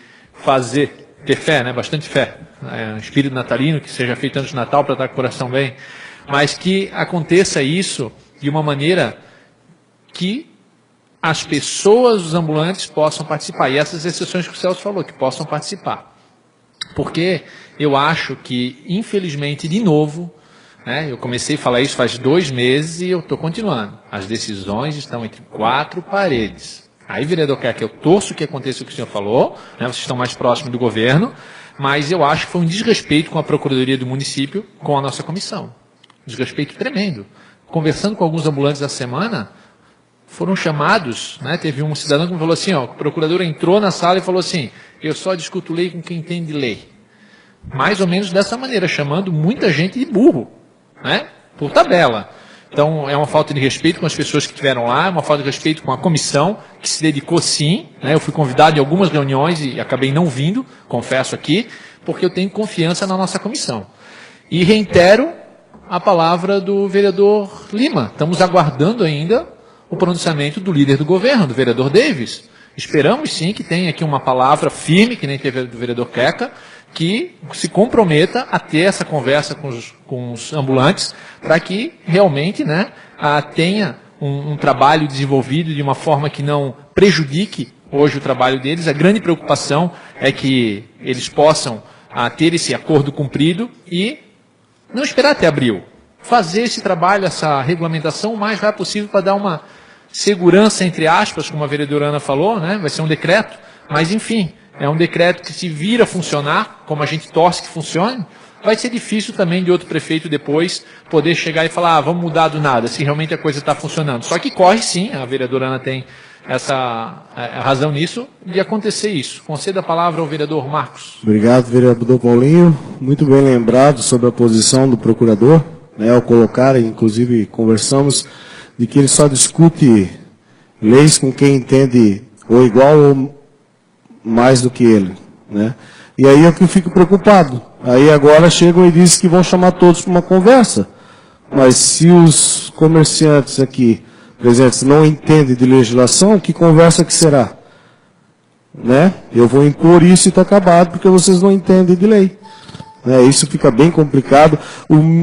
ter fé, né, bastante fé, um espírito natalino, que seja feito antes do Natal para estar com o coração bem, mas que aconteça isso de uma maneira que as pessoas, os ambulantes, possam participar. E essas exceções que o Celso falou, que possam participar. Porque eu acho que, infelizmente, de novo, eu comecei a falar isso faz 2 meses e eu estou continuando. As decisões estão entre 4 paredes. Aí, vereador, quer que eu torço que aconteça o que o senhor falou, né? Vocês estão mais próximos do governo, mas eu acho que foi um desrespeito com a Procuradoria do município, com a nossa comissão. Desrespeito tremendo. Conversando com alguns ambulantes essa semana, foram chamados, né? Teve um cidadão que me falou assim, o procurador entrou na sala e falou assim, eu só discuto lei com quem entende lei. Mais ou menos dessa maneira, chamando muita gente de burro, né? Por tabela. Então, é uma falta de respeito com as pessoas que estiveram lá, é uma falta de respeito com a comissão, que se dedicou sim, né? Eu fui convidado em algumas reuniões e acabei não vindo, confesso aqui, porque eu tenho confiança na nossa comissão. E reitero a palavra do vereador Lima. Estamos aguardando ainda o pronunciamento do líder do governo, do vereador Davis. Esperamos sim que tenha aqui uma palavra firme, que nem teve do vereador Queca, que se comprometa a ter essa conversa com os ambulantes, para que realmente, né, tenha um trabalho desenvolvido de uma forma que não prejudique hoje o trabalho deles. A grande preocupação é que eles possam ter esse acordo cumprido e não esperar até abril. Fazer esse trabalho, essa regulamentação o mais rápido possível para dar uma segurança, entre aspas, como a vereadora Ana falou, né? Vai ser um decreto, mas enfim, é um decreto que se vir a funcionar, como a gente torce que funcione, vai ser difícil também de outro prefeito depois poder chegar e falar, vamos mudar do nada, se realmente a coisa está funcionando. Só que corre sim, a vereadora Ana tem essa razão nisso, de acontecer isso. Concedo a palavra ao vereador Marcos. Obrigado, vereador Paulinho. Muito bem lembrado sobre a posição do procurador, né, ao colocar, inclusive conversamos, de que ele só discute leis com quem entende ou igual ou mais do que ele, né? E aí é que eu fico preocupado. Aí agora chegam e dizem que vão chamar todos para uma conversa. Mas se os comerciantes aqui presentes não entendem de legislação, que conversa que será? Né? Eu vou impor isso e está acabado porque vocês não entendem de lei. Isso fica bem complicado.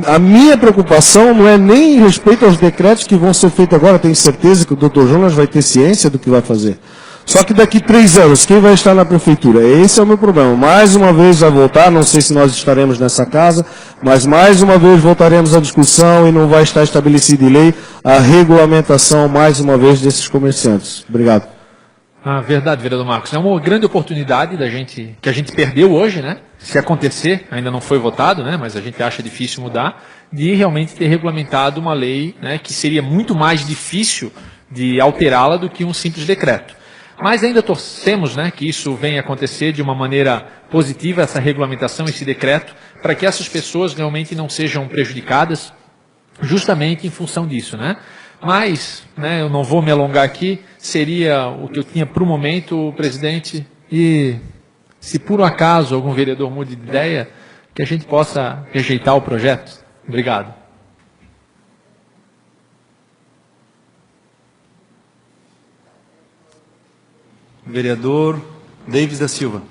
A minha preocupação não é nem em respeito aos decretos que vão ser feitos agora. Tenho certeza que o Dr. Jonas vai ter ciência do que vai fazer. Só que daqui 3 anos, quem vai estar na prefeitura? Esse é o meu problema. Mais uma vez vai voltar, não sei se nós estaremos nessa casa, mas mais uma vez voltaremos à discussão e não vai estar estabelecido em lei a regulamentação, mais uma vez, desses comerciantes. Obrigado. Verdade, vereador Marcos. É uma grande oportunidade que a gente perdeu hoje, né? Se acontecer, ainda não foi votado, né? Mas a gente acha difícil mudar, de realmente ter regulamentado uma lei, né, que seria muito mais difícil de alterá-la do que um simples decreto. Mas ainda torcemos, né, que isso venha acontecer de uma maneira positiva, essa regulamentação, esse decreto, para que essas pessoas realmente não sejam prejudicadas, justamente em função disso, né? Mas, né, eu não vou me alongar aqui, seria o que eu tinha para o momento, presidente, e se por um acaso algum vereador mude de ideia, que a gente possa rejeitar o projeto. Obrigado. Vereador Davis da Silva.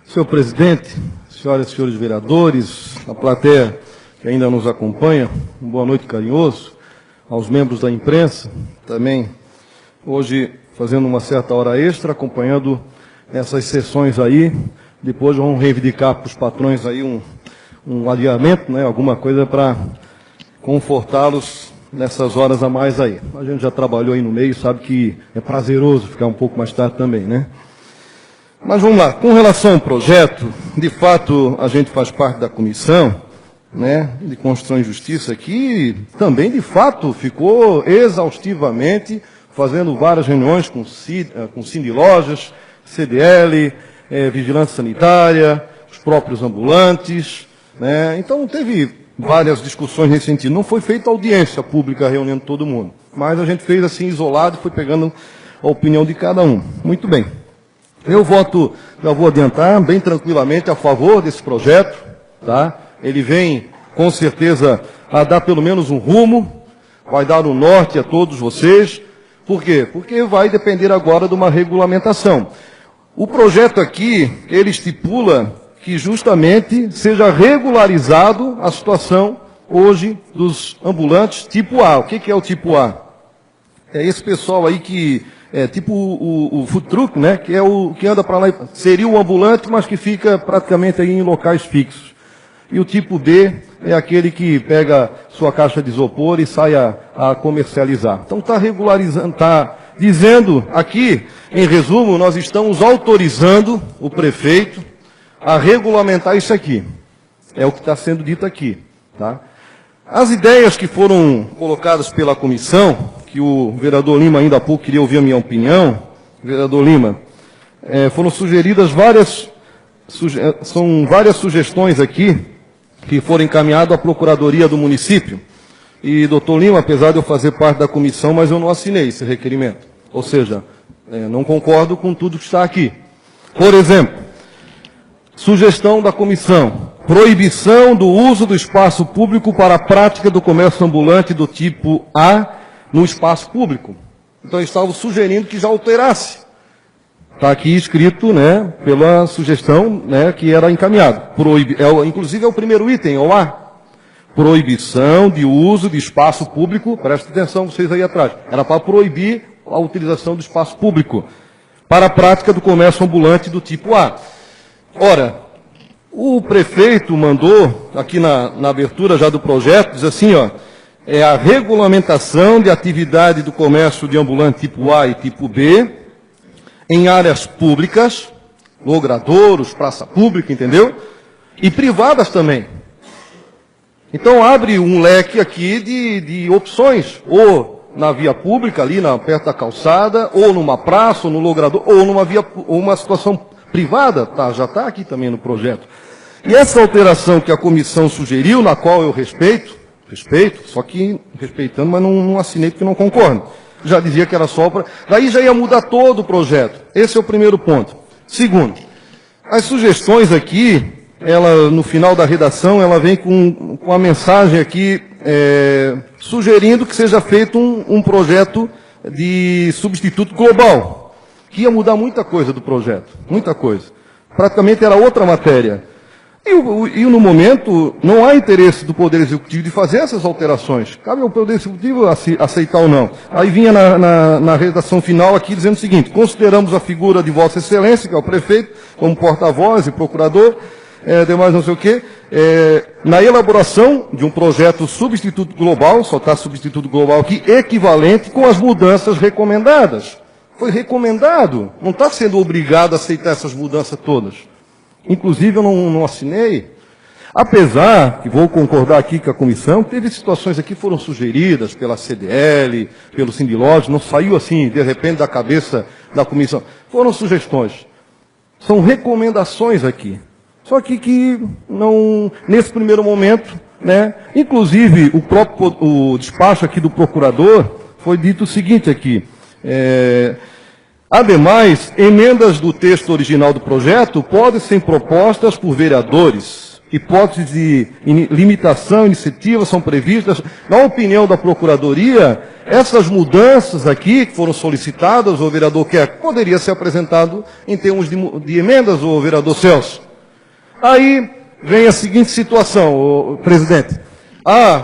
Senhor presidente, senhoras e senhores vereadores, a plateia que ainda nos acompanha, boa noite carinhoso, aos membros da imprensa, também hoje fazendo uma certa hora extra, acompanhando essas sessões aí, depois vamos reivindicar para os patrões aí um adiamento, né, alguma coisa para confortá-los nessas horas a mais aí. A gente já trabalhou aí no meio, sabe que é prazeroso ficar um pouco mais tarde também, né? Mas vamos lá, com relação ao projeto, de fato a gente faz parte da comissão, né, de Constituição e Justiça, que também de fato ficou exaustivamente fazendo várias reuniões com Sindilojas, CDL, Vigilância Sanitária, os próprios ambulantes, né? Então teve várias discussões nesse sentido. Não foi feita audiência pública reunindo todo mundo, mas a gente fez assim isolado e foi pegando a opinião de cada um. Muito bem. Eu voto, já vou adiantar, bem tranquilamente a favor desse projeto, tá? Ele vem, com certeza, a dar pelo menos um rumo, vai dar um norte a todos vocês. Por quê? Porque vai depender agora de uma regulamentação. O projeto aqui, ele estipula que justamente seja regularizado a situação hoje dos ambulantes tipo A. O que é o tipo A? É esse pessoal aí que é tipo o food truck, né? Que é o que anda para lá, seria o ambulante, mas que fica praticamente aí em locais fixos. E o tipo B é aquele que pega sua caixa de isopor e sai a comercializar. Então está regularizando, está dizendo aqui, em resumo, nós estamos autorizando o prefeito a regulamentar isso aqui. É o que está sendo dito aqui. Tá? As ideias que foram colocadas pela comissão, que o vereador Lima ainda há pouco queria ouvir a minha opinião, vereador Lima, foram sugeridas são várias sugestões aqui que foram encaminhadas à Procuradoria do município. E, doutor Lima, apesar de eu fazer parte da comissão, mas eu não assinei esse requerimento. Ou seja, não concordo com tudo que está aqui. Por exemplo, sugestão da comissão: proibição do uso do espaço público para a prática do comércio ambulante do tipo A no espaço público. Então, eles estavam sugerindo que já alterasse. Está aqui escrito, né, pela sugestão, né, que era encaminhado. Inclusive é o primeiro item, é o A. Proibição de uso de espaço público, presta atenção vocês aí atrás, era para proibir a utilização do espaço público para a prática do comércio ambulante do tipo A. Ora, o prefeito mandou, aqui na abertura já do projeto, diz assim, ó, é a regulamentação de atividade do comércio de ambulante tipo A e tipo B, em áreas públicas, logradouros, praça pública, entendeu? E privadas também. Então abre um leque aqui de opções, ou na via pública, ali perto da calçada, ou numa praça, ou no logrador, ou uma situação privada, tá, já está aqui também no projeto. E essa alteração que a comissão sugeriu, na qual eu respeito, só que respeitando, mas não assinei porque não concordo. Já dizia que era só para... Daí já ia mudar todo o projeto. Esse é o primeiro ponto. Segundo, as sugestões aqui, ela, no final da redação, ela vem com a mensagem aqui, sugerindo que seja feito um projeto de substituto global, que ia mudar muita coisa do projeto, muita coisa. Praticamente era outra matéria. E no momento, não há interesse do Poder Executivo de fazer essas alterações. Cabe ao Poder Executivo aceitar ou não. Aí vinha na redação final aqui dizendo o seguinte: consideramos a figura de Vossa Excelência, que é o prefeito, como porta-voz e procurador, demais não sei o quê, na elaboração de um projeto substituto global, só está substituto global aqui, equivalente com as mudanças recomendadas. Foi recomendado, não está sendo obrigado a aceitar essas mudanças todas. Inclusive, eu não assinei, apesar, que vou concordar aqui com a comissão, teve situações aqui que foram sugeridas pela CDL, pelo Sindilógico, não saiu assim, de repente, da cabeça da comissão. Foram sugestões. São recomendações aqui. Só que não, nesse primeiro momento, né, inclusive, o despacho aqui do procurador, foi dito o seguinte aqui, ademais, emendas do texto original do projeto podem ser propostas por vereadores. Hipóteses de limitação, iniciativas são previstas. Na opinião da Procuradoria, essas mudanças aqui, que foram solicitadas, o vereador quer, poderia ser apresentado em termos de emendas, o vereador Celso. Aí vem a seguinte situação, presidente.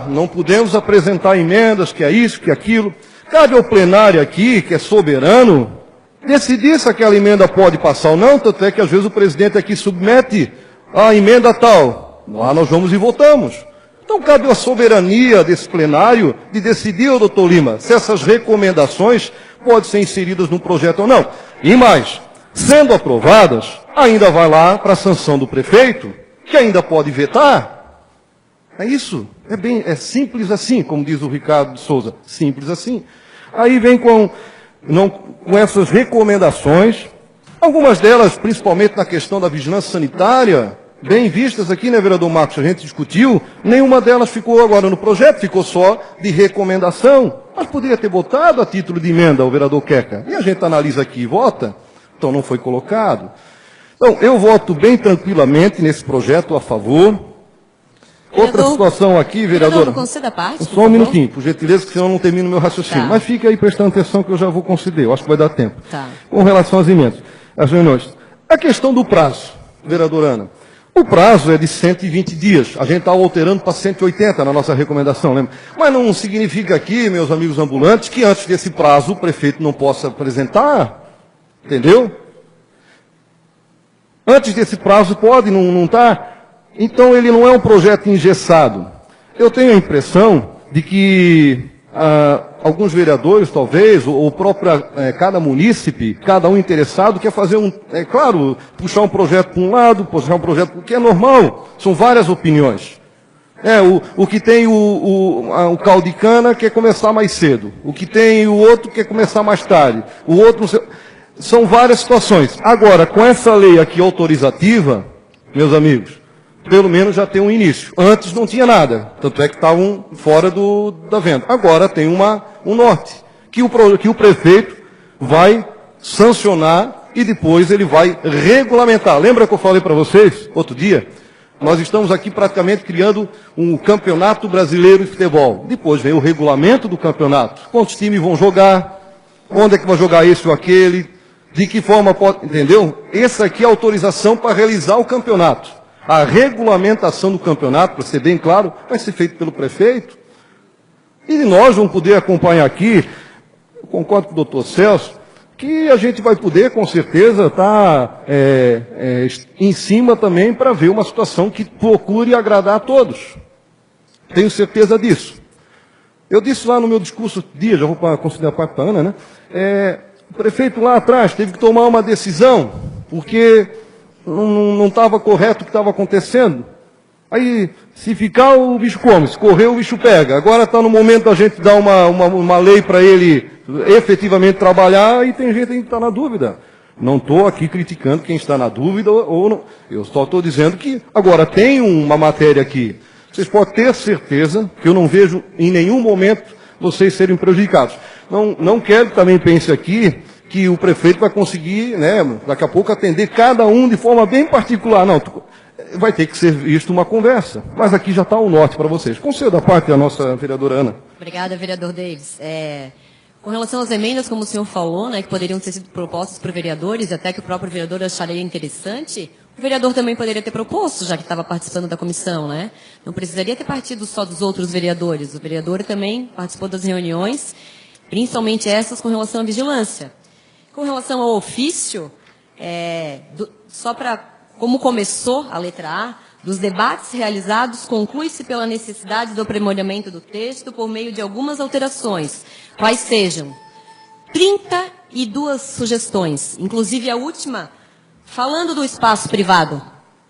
Não podemos apresentar emendas, que é isso, que é aquilo. Cabe ao plenário aqui, que é soberano, decidir se aquela emenda pode passar ou não, tanto é que às vezes o presidente aqui submete a emenda tal. Lá nós vamos e votamos. Então cabe a soberania desse plenário de decidir, doutor Lima, se essas recomendações podem ser inseridas no projeto ou não. E mais, sendo aprovadas, ainda vai lá para a sanção do prefeito, que ainda pode vetar. É isso. É simples assim, como diz o Ricardo de Souza. Simples assim. Aí vem com essas recomendações, algumas delas, principalmente na questão da vigilância sanitária, bem vistas aqui, né, vereador Marcos, a gente discutiu, nenhuma delas ficou agora no projeto, ficou só de recomendação, mas poderia ter botado a título de emenda o vereador Queca, e a gente analisa aqui e vota, então não foi colocado. Então, eu voto bem tranquilamente nesse projeto a favor. Outra situação aqui, vereadora. Conceda a parte, só um minutinho, por gentileza, que senão eu não termino meu raciocínio. Tá. Mas fique aí prestando atenção que eu já vou conceder, eu acho que vai dar tempo. Tá. Com relação às emendas, às reuniões. A questão do prazo, vereadora Ana. O prazo é de 120 dias. A gente está alterando para 180 na nossa recomendação, lembra? Mas não significa aqui, meus amigos ambulantes, que antes desse prazo o prefeito não possa apresentar. Entendeu? Antes desse prazo pode, não está. Então, ele não é um projeto engessado. Eu tenho a impressão de que alguns vereadores, talvez, ou própria, cada munícipe, cada um interessado, quer fazer claro, puxar um projeto para um lado, puxar um projeto para o que é normal, são várias opiniões. O que tem o caldo de cana quer começar mais cedo, o que tem o outro quer começar mais tarde, o outro não sei... São várias situações. Agora, com essa lei aqui autorizativa, meus amigos, pelo menos já tem um início. Antes não tinha nada, tanto é que estavam fora da venda. Agora tem um norte, que o prefeito vai sancionar e depois ele vai regulamentar. Lembra que eu falei para vocês, outro dia? Nós estamos aqui praticamente criando um campeonato brasileiro de futebol. Depois vem o regulamento do campeonato. Quantos times vão jogar? Onde é que vai jogar esse ou aquele? De que forma pode... Entendeu? Essa aqui é a autorização para realizar o campeonato. A regulamentação do campeonato, para ser bem claro, vai ser feito pelo prefeito. E nós vamos poder acompanhar aqui, eu concordo com o doutor Celso, que a gente vai poder, com certeza, estar em cima também para ver uma situação que procure agradar a todos. Tenho certeza disso. Eu disse lá no meu discurso dia, já vou considerar a parte da Ana, né? O prefeito lá atrás teve que tomar uma decisão, porque não estava correto o que estava acontecendo. Aí, se ficar, o bicho come, se correr, o bicho pega. Agora está no momento da gente dar uma lei para ele efetivamente trabalhar, e tem gente que está na dúvida. Não estou aqui criticando quem está na dúvida, ou não. Eu só estou dizendo que, agora, tem uma matéria aqui. Vocês podem ter certeza que eu não vejo em nenhum momento vocês serem prejudicados. Não quero que também pense aqui que o prefeito vai conseguir, né, daqui a pouco, atender cada um de forma bem particular. Não, vai ter que ser visto uma conversa. Mas aqui já está o norte para vocês. Concedo a parte da nossa vereadora Ana. Obrigada, vereador Davis. Com relação às emendas, como o senhor falou, né, que poderiam ter sido propostas por vereadores, até que o próprio vereador acharia interessante, o vereador também poderia ter proposto, já que estava participando da comissão, né? Não precisaria ter partido só dos outros vereadores. O vereador também participou das reuniões, principalmente essas com relação à vigilância. Com relação ao ofício, só para, como começou a letra A, dos debates realizados, conclui-se pela necessidade do aprimoramento do texto por meio de algumas alterações, quais sejam 32 sugestões, inclusive a última, falando do espaço privado,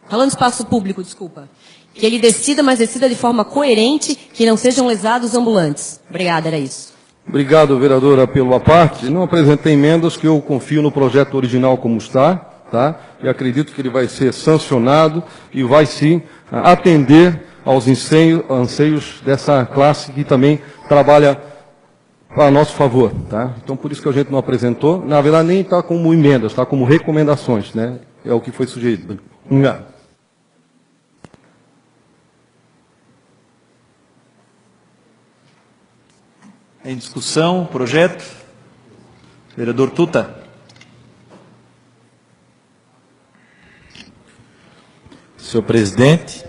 falando do espaço público, desculpa, que ele decida, mas decida de forma coerente, que não sejam lesados ambulantes. Obrigada, era isso. Obrigado, vereadora, pela parte. Não apresentei emendas, que eu confio no projeto original como está, tá? E acredito que ele vai ser sancionado e vai sim atender aos anseios dessa classe que também trabalha a nosso favor, tá? Então, por isso que a gente não apresentou. Na verdade, nem está como emendas, está como recomendações, né? É o que foi sugerido. Obrigado. Em discussão, projeto. Vereador Tuta. Senhor presidente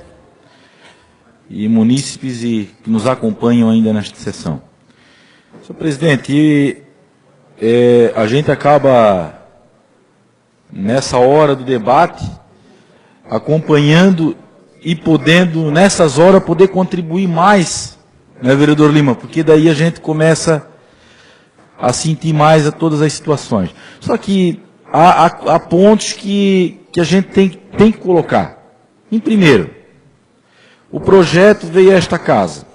e munícipes que nos acompanham ainda nesta sessão. Senhor presidente, a gente acaba, nessa hora do debate, acompanhando e podendo, nessas horas, poder contribuir mais, né, vereador Lima? Porque daí a gente começa a sentir mais a todas as situações. Só que há pontos que a gente tem que colocar. Em primeiro, o projeto veio a esta casa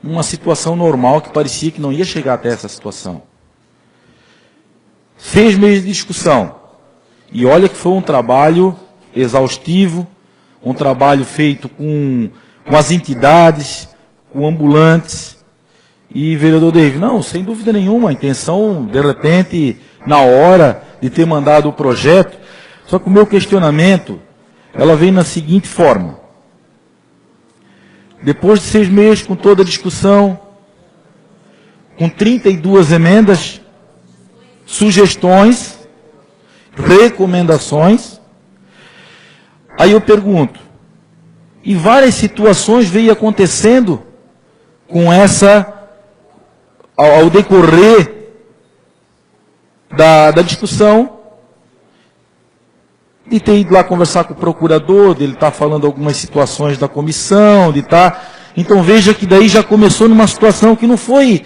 numa situação normal que parecia que não ia chegar até essa situação. 6 meses de discussão. E olha que foi um trabalho exaustivo, um trabalho feito com as entidades, com ambulantes. E, vereador David, não, sem dúvida nenhuma, a intenção, de repente, na hora de ter mandado o projeto, só que o meu questionamento, ela vem na seguinte forma. Depois de 6 meses, com toda a discussão, com 32 emendas, sugestões, recomendações, aí eu pergunto, e várias situações veio acontecendo com ao decorrer da discussão, de ter ido lá conversar com o procurador, de ele estar falando algumas situações da comissão, de estar Então veja que daí já começou numa situação que não foi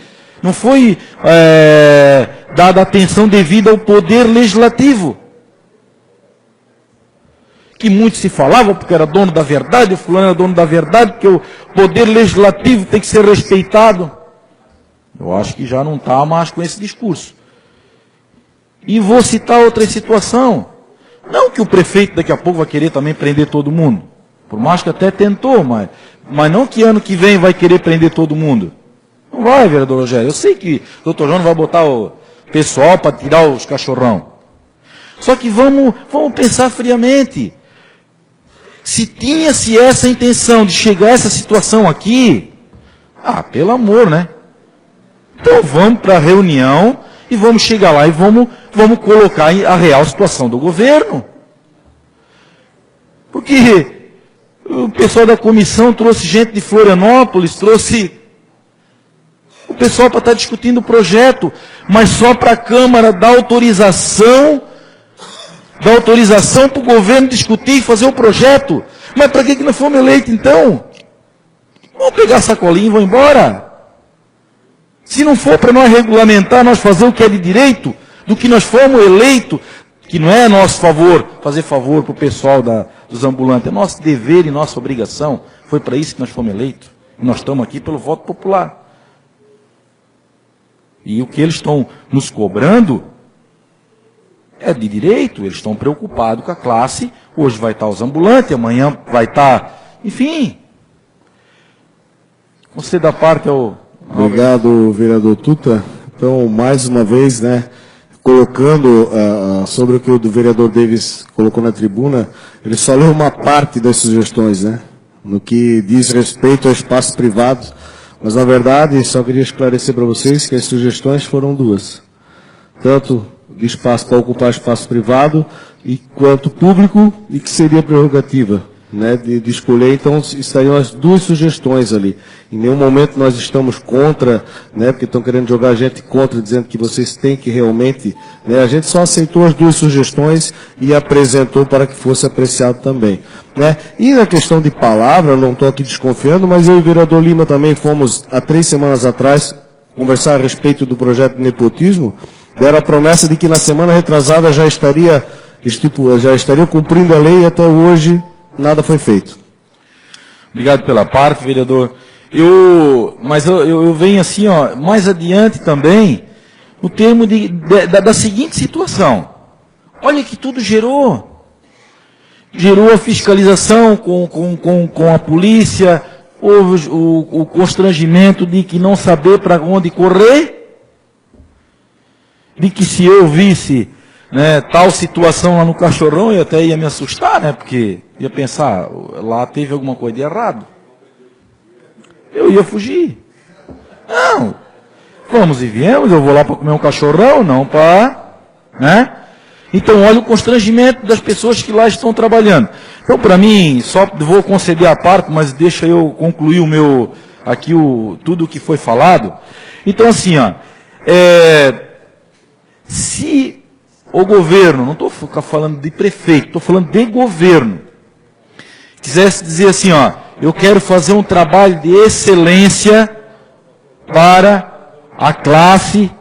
dada atenção devida ao poder legislativo. Que muito se falava porque era dono da verdade, o fulano era dono da verdade, porque o poder legislativo tem que ser respeitado. Eu acho que já não está mais com esse discurso. E vou citar outra situação. Não que o prefeito daqui a pouco vai querer também prender todo mundo. Por mais que até tentou, mas não que ano que vem vai querer prender todo mundo. Não vai, vereador Rogério. Eu sei que o doutor João vai botar o pessoal para tirar os cachorrão. Só que vamos pensar friamente. Se tinha-se essa intenção de chegar a essa situação aqui, pelo amor, né? Então vamos para a reunião e vamos chegar lá e vamos colocar a real situação do governo. Porque o pessoal da comissão trouxe gente de Florianópolis, trouxe o pessoal para estar discutindo o projeto, mas só para a Câmara dar autorização para o governo discutir e fazer o projeto. Mas para que não fomos eleitos então? Vamos pegar a sacolinha e vamos embora. Se não for para nós regulamentar, nós fazer o que é de direito, do que nós fomos eleitos, que não é nosso favor, fazer favor para o pessoal dos ambulantes, é nosso dever e nossa obrigação. Foi para isso que nós fomos eleitos. E nós estamos aqui pelo voto popular. E o que eles estão nos cobrando é de direito, eles estão preocupados com a classe. Hoje vai estar os ambulantes, amanhã vai estar... Enfim. Você da parte ao... Obrigado, vereador Tuta. Então, mais uma vez, colocando sobre o que o vereador Davis colocou na tribuna, ele só leu uma parte das sugestões, no que diz respeito ao espaço privado. Mas, na verdade, só queria esclarecer para vocês que as sugestões foram duas. Tanto de espaço para ocupar espaço privado, e quanto público, e que seria prerrogativa, de escolher. Então, estariam as duas sugestões ali. Em nenhum momento nós estamos contra, porque estão querendo jogar a gente contra, dizendo que vocês têm que realmente... A gente só aceitou as duas sugestões e apresentou para que fosse apreciado também. E na questão de palavra, não estou aqui desconfiando, mas eu e o vereador Lima também fomos, há 3 semanas atrás, conversar a respeito do projeto de nepotismo. Deram a promessa de que na semana retrasada já estariam cumprindo a lei, e até hoje nada foi feito. Obrigado pela parte, vereador. Mas eu venho assim, mais adiante também, no termo da seguinte situação. Olha que tudo gerou. Gerou a fiscalização com a polícia, houve o constrangimento de que não saber para onde correr, de que se eu visse tal situação lá no cachorrão, eu até ia me assustar, porque ia pensar, lá teve alguma coisa de errado. Eu ia fugir. Não, vamos e viemos, eu vou lá para comer um cachorrão, não para... Então, olha o constrangimento das pessoas que lá estão trabalhando. Então, para mim, só vou conceder a parte, mas deixa eu concluir tudo o que foi falado. Então, assim, se o governo, não estou falando de prefeito, estou falando de governo, quisesse dizer assim, eu quero fazer um trabalho de excelência para a classe,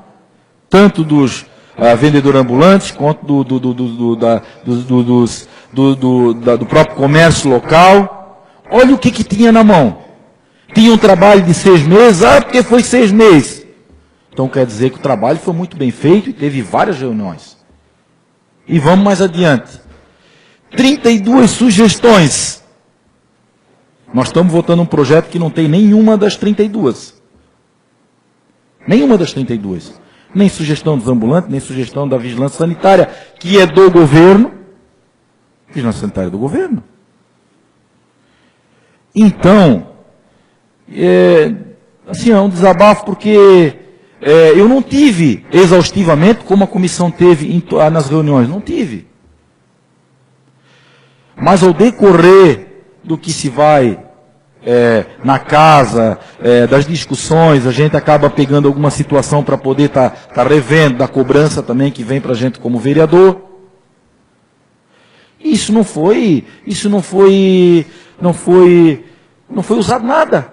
tanto dos vendedores ambulantes, quanto do próprio comércio local. Olha o que tinha na mão. Tinha um trabalho de 6 meses, porque foi 6 meses. Então quer dizer que o trabalho foi muito bem feito e teve várias reuniões. E vamos mais adiante. 32 sugestões. Nós estamos votando um projeto que não tem nenhuma das 32. Nenhuma das 32. Nem sugestão dos ambulantes, nem sugestão da vigilância sanitária, que é do governo. Vigilância sanitária do governo. Então, assim, é um desabafo porque eu não tive exaustivamente, como a comissão teve nas reuniões, não tive. Mas ao decorrer do que se vai na casa, das discussões, a gente acaba pegando alguma situação para poder tá revendo, da cobrança também que vem para a gente como vereador. Isso não foi usado nada.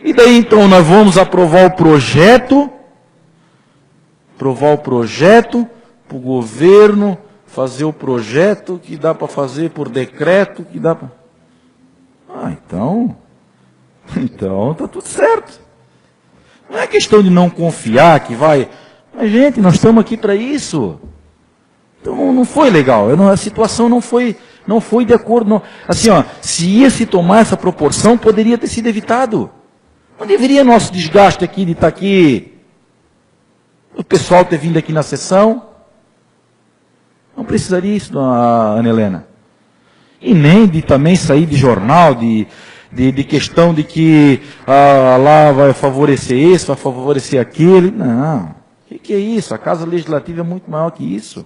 E daí então nós vamos aprovar o projeto para o governo fazer o projeto que dá para fazer por decreto, que dá para... então tá tudo certo. Não é questão de não confiar que vai... Mas, gente, nós estamos aqui para isso. Então não foi legal. A situação não foi de acordo. Não. Assim, se ia se tomar essa proporção, poderia ter sido evitado. Não deveria nosso desgaste aqui de estar aqui, o pessoal ter vindo aqui na sessão. Não precisaria isso, Ana Helena. E nem de também sair de jornal, de questão de que lá vai favorecer esse, vai favorecer aquele. Não. O que é isso? A Casa Legislativa é muito maior que isso.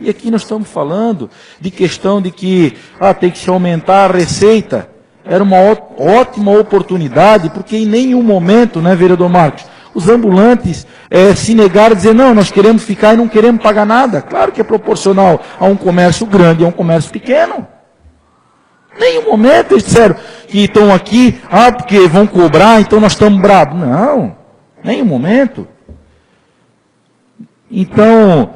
E aqui nós estamos falando de questão de que tem que se aumentar a receita. Era uma ótima oportunidade, porque em nenhum momento, né, vereador Marcos, os ambulantes se negaram a dizer, não, nós queremos ficar e não queremos pagar nada. Claro que é proporcional a um comércio grande e a um comércio pequeno. Em nenhum momento eles disseram que estão aqui, porque vão cobrar, então nós estamos bravos. Não, em nenhum momento. Então,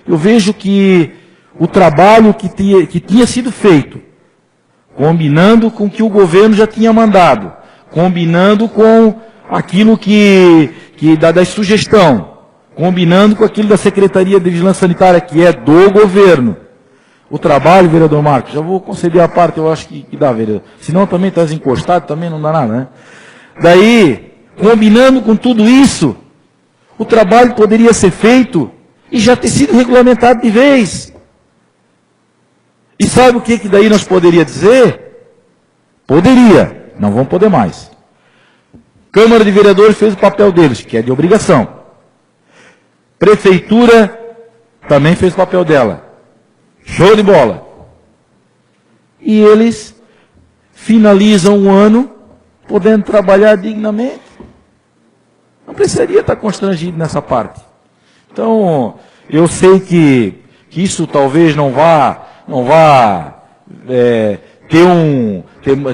eu vejo que o trabalho que tinha sido feito, combinando com o que o governo já tinha mandado, combinando com aquilo da sugestão, combinando com aquilo da Secretaria de Vigilância Sanitária, que é do governo. O trabalho, vereador Marcos, já vou conceder a parte, eu acho que dá, vereador. Senão também está encostado, também não dá nada, né? Daí, combinando com tudo isso, o trabalho poderia ser feito e já ter sido regulamentado de vez. E sabe o que daí nós poderia dizer? Poderia, não vão poder mais. Câmara de Vereadores fez o papel deles, que é de obrigação. Prefeitura também fez o papel dela. Show de bola. E eles finalizam o ano podendo trabalhar dignamente. Não precisaria estar constrangido nessa parte. Então, eu sei que isso talvez não vá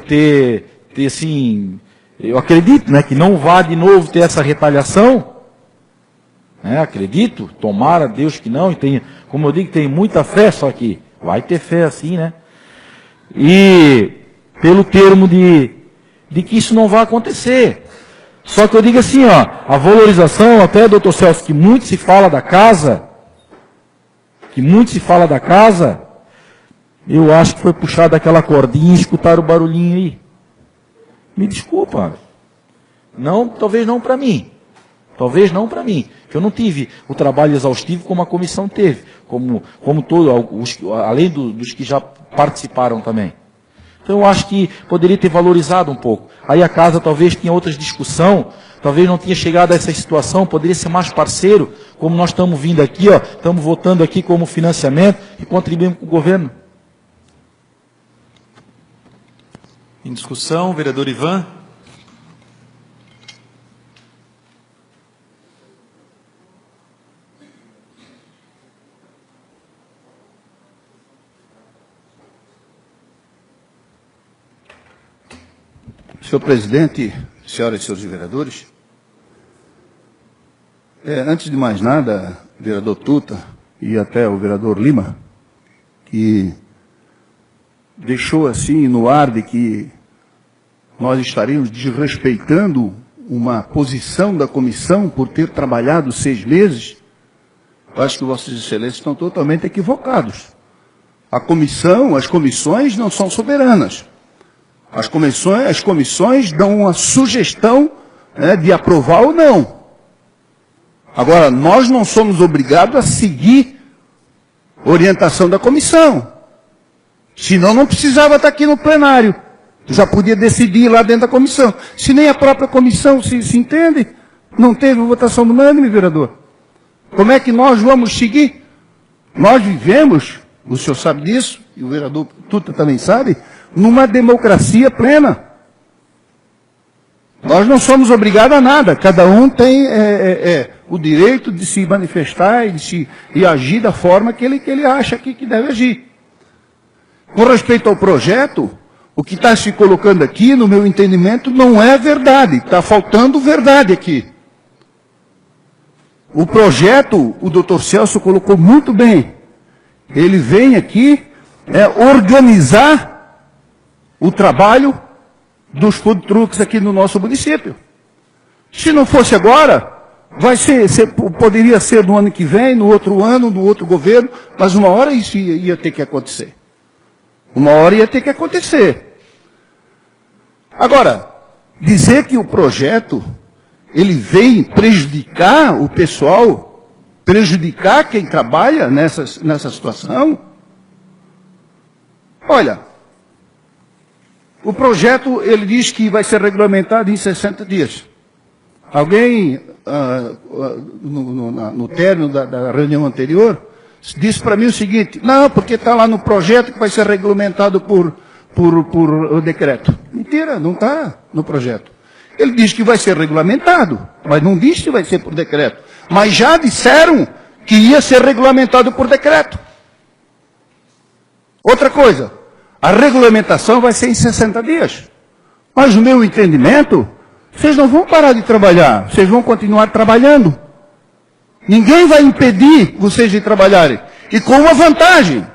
ter assim, eu acredito, né, que não vá de novo ter essa retaliação. Acredito, tomara Deus que não, e como eu digo, tem muita fé, só que vai ter fé assim, né? E pelo termo de que isso não vai acontecer. Só que eu digo assim, a valorização, até, doutor Celso, que muito se fala da casa, eu acho que foi puxada aquela cordinha e escutaram o barulhinho aí. Me desculpa. Não, talvez não para mim. Que eu não tive o trabalho exaustivo como a comissão teve, como além dos que já participaram também. Então eu acho que poderia ter valorizado um pouco. Aí a casa talvez tinha outras discussão, talvez não tinha chegado a essa situação, poderia ser mais parceiro, como nós estamos vindo aqui, estamos votando aqui como financiamento e contribuímos com o governo. Em discussão, vereador Ivan. Senhor presidente, senhoras e senhores vereadores, antes de mais nada, vereador Tuta e até o vereador Lima, que deixou assim no ar de que nós estaríamos desrespeitando uma posição da comissão por ter trabalhado 6 meses, eu acho que vossas excelências estão totalmente equivocados. As comissões não são soberanas. As comissões dão uma sugestão de aprovar ou não. Agora, nós não somos obrigados a seguir orientação da comissão. Senão não precisava estar aqui no plenário. Já podia decidir lá dentro da comissão. Se nem a própria comissão se entende, não teve votação unânime, vereador. Como é que nós vamos seguir? Nós vivemos, o senhor sabe disso, e o vereador Tuta também sabe, numa democracia plena. Nós não somos obrigados a nada. Cada um tem o direito de se manifestar e agir da forma que ele acha que deve agir. Com respeito ao projeto, O que está se colocando aqui, no meu entendimento, não é verdade. Está faltando verdade aqui. O projeto, o doutor Celso colocou muito bem. Ele vem aqui organizar o trabalho dos food trucks aqui no nosso município. Se não fosse agora, poderia ser no ano que vem, no outro ano, no outro governo, mas uma hora isso ia ter que acontecer. Uma hora ia ter que acontecer. Agora, dizer que o projeto, ele vem prejudicar o pessoal, prejudicar quem trabalha nessa situação, olha, o projeto, ele diz que vai ser regulamentado em 60 dias. Alguém, no término da reunião anterior, disse para mim o seguinte: não, porque está lá no projeto que vai ser regulamentado por decreto. Mentira, não está no projeto. Ele diz que vai ser regulamentado, mas não diz que vai ser por decreto. Mas já disseram que ia ser regulamentado por decreto. Outra coisa, a regulamentação vai ser em 60 dias. Mas no meu entendimento, vocês não vão parar de trabalhar, vocês vão continuar trabalhando. Ninguém vai impedir vocês de trabalharem. E com uma vantagem.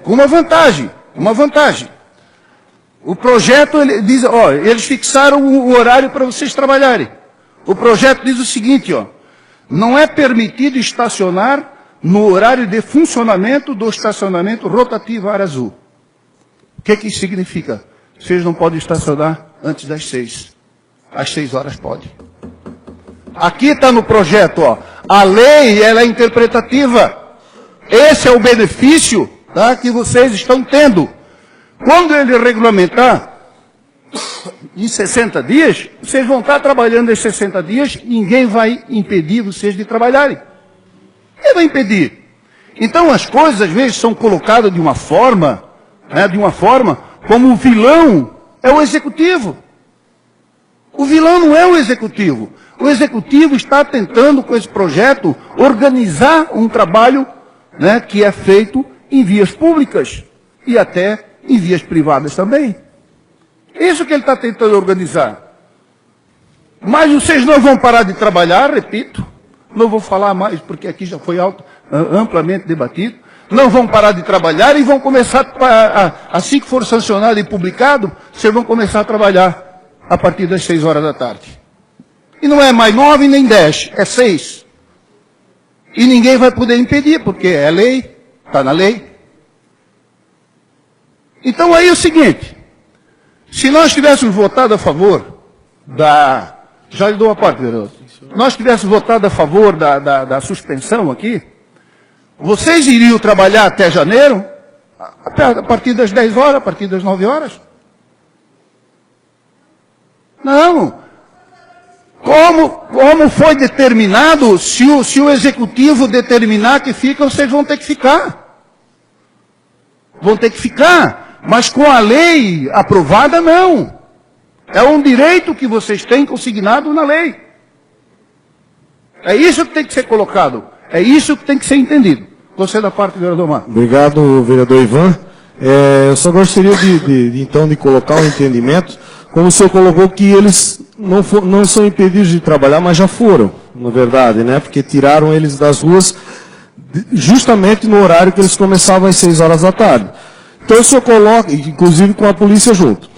Com uma vantagem. O projeto, ele diz, eles fixaram o horário para vocês trabalharem. O projeto diz o seguinte, não é permitido estacionar no horário de funcionamento do estacionamento rotativo área azul. O que isso significa? Vocês não podem estacionar antes das 6. Às 6 horas pode. Aqui está no projeto, a lei ela é interpretativa. Esse é o benefício, tá, que vocês estão tendo. Quando ele regulamentar em 60 dias, vocês vão estar trabalhando esses 60 dias, ninguém vai impedir vocês de trabalharem. Quem vai impedir? Então as coisas às vezes são colocadas de uma forma como o vilão é o executivo. O vilão não é o executivo. O executivo está tentando, com esse projeto, organizar um trabalho, que é feito em vias públicas e até em vias privadas também. Isso que ele está tentando organizar. Mas vocês não vão parar de trabalhar, repito, não vou falar mais, porque aqui já foi amplamente debatido, não vão parar de trabalhar e vão começar, assim que for sancionado e publicado, vocês vão começar a trabalhar a partir das 6 horas da tarde. E não é mais 9 nem 10, é 6. E ninguém vai poder impedir, porque é lei, está na lei. Então aí é o seguinte, se nós tivéssemos votado a favor já lhe dou a parte, vereador. Nós tivéssemos votado a favor da suspensão aqui, vocês iriam trabalhar até janeiro, a partir das 10 horas, a partir das 9 horas? Não. Como foi determinado, se o executivo determinar que ficam, vocês vão ter que ficar. Vão ter que ficar. Mas com a lei aprovada, não. É um direito que vocês têm consignado na lei. É isso que tem que ser colocado. É isso que tem que ser entendido. Você da parte do vereador Mar. Obrigado, vereador Ivan. Eu só gostaria então de colocar um entendimento, como o senhor colocou, que eles não são impedidos de trabalhar, mas já foram, na verdade, porque tiraram eles das ruas justamente no horário que eles começavam às 6 horas da tarde. Então o senhor coloca, inclusive com a polícia junto,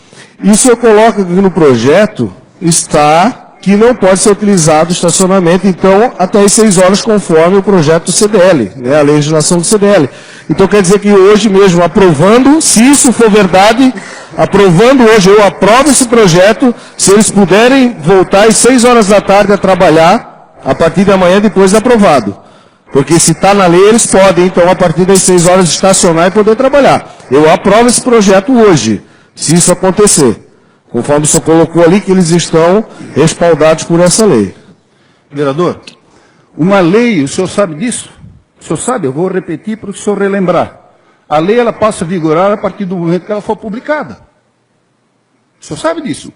e o senhor coloca que no projeto está que não pode ser utilizado o estacionamento, então, até as 6 horas, conforme o projeto do CDL, a legislação do CDL. Então, quer dizer que hoje mesmo, aprovando, se isso for verdade, aprovando hoje, eu aprovo esse projeto, se eles puderem voltar às 6 horas da tarde a trabalhar, a partir de amanhã, depois de aprovado. Porque se está na lei, eles podem, então, a partir das 6 horas, estacionar e poder trabalhar. Eu aprovo esse projeto hoje, se isso acontecer. Conforme o senhor colocou ali, que eles estão respaldados por essa lei. Vereador, uma lei, o senhor sabe disso? O senhor sabe? Eu vou repetir para o senhor relembrar. A lei, ela passa a vigorar a partir do momento que ela for publicada. O senhor sabe disso?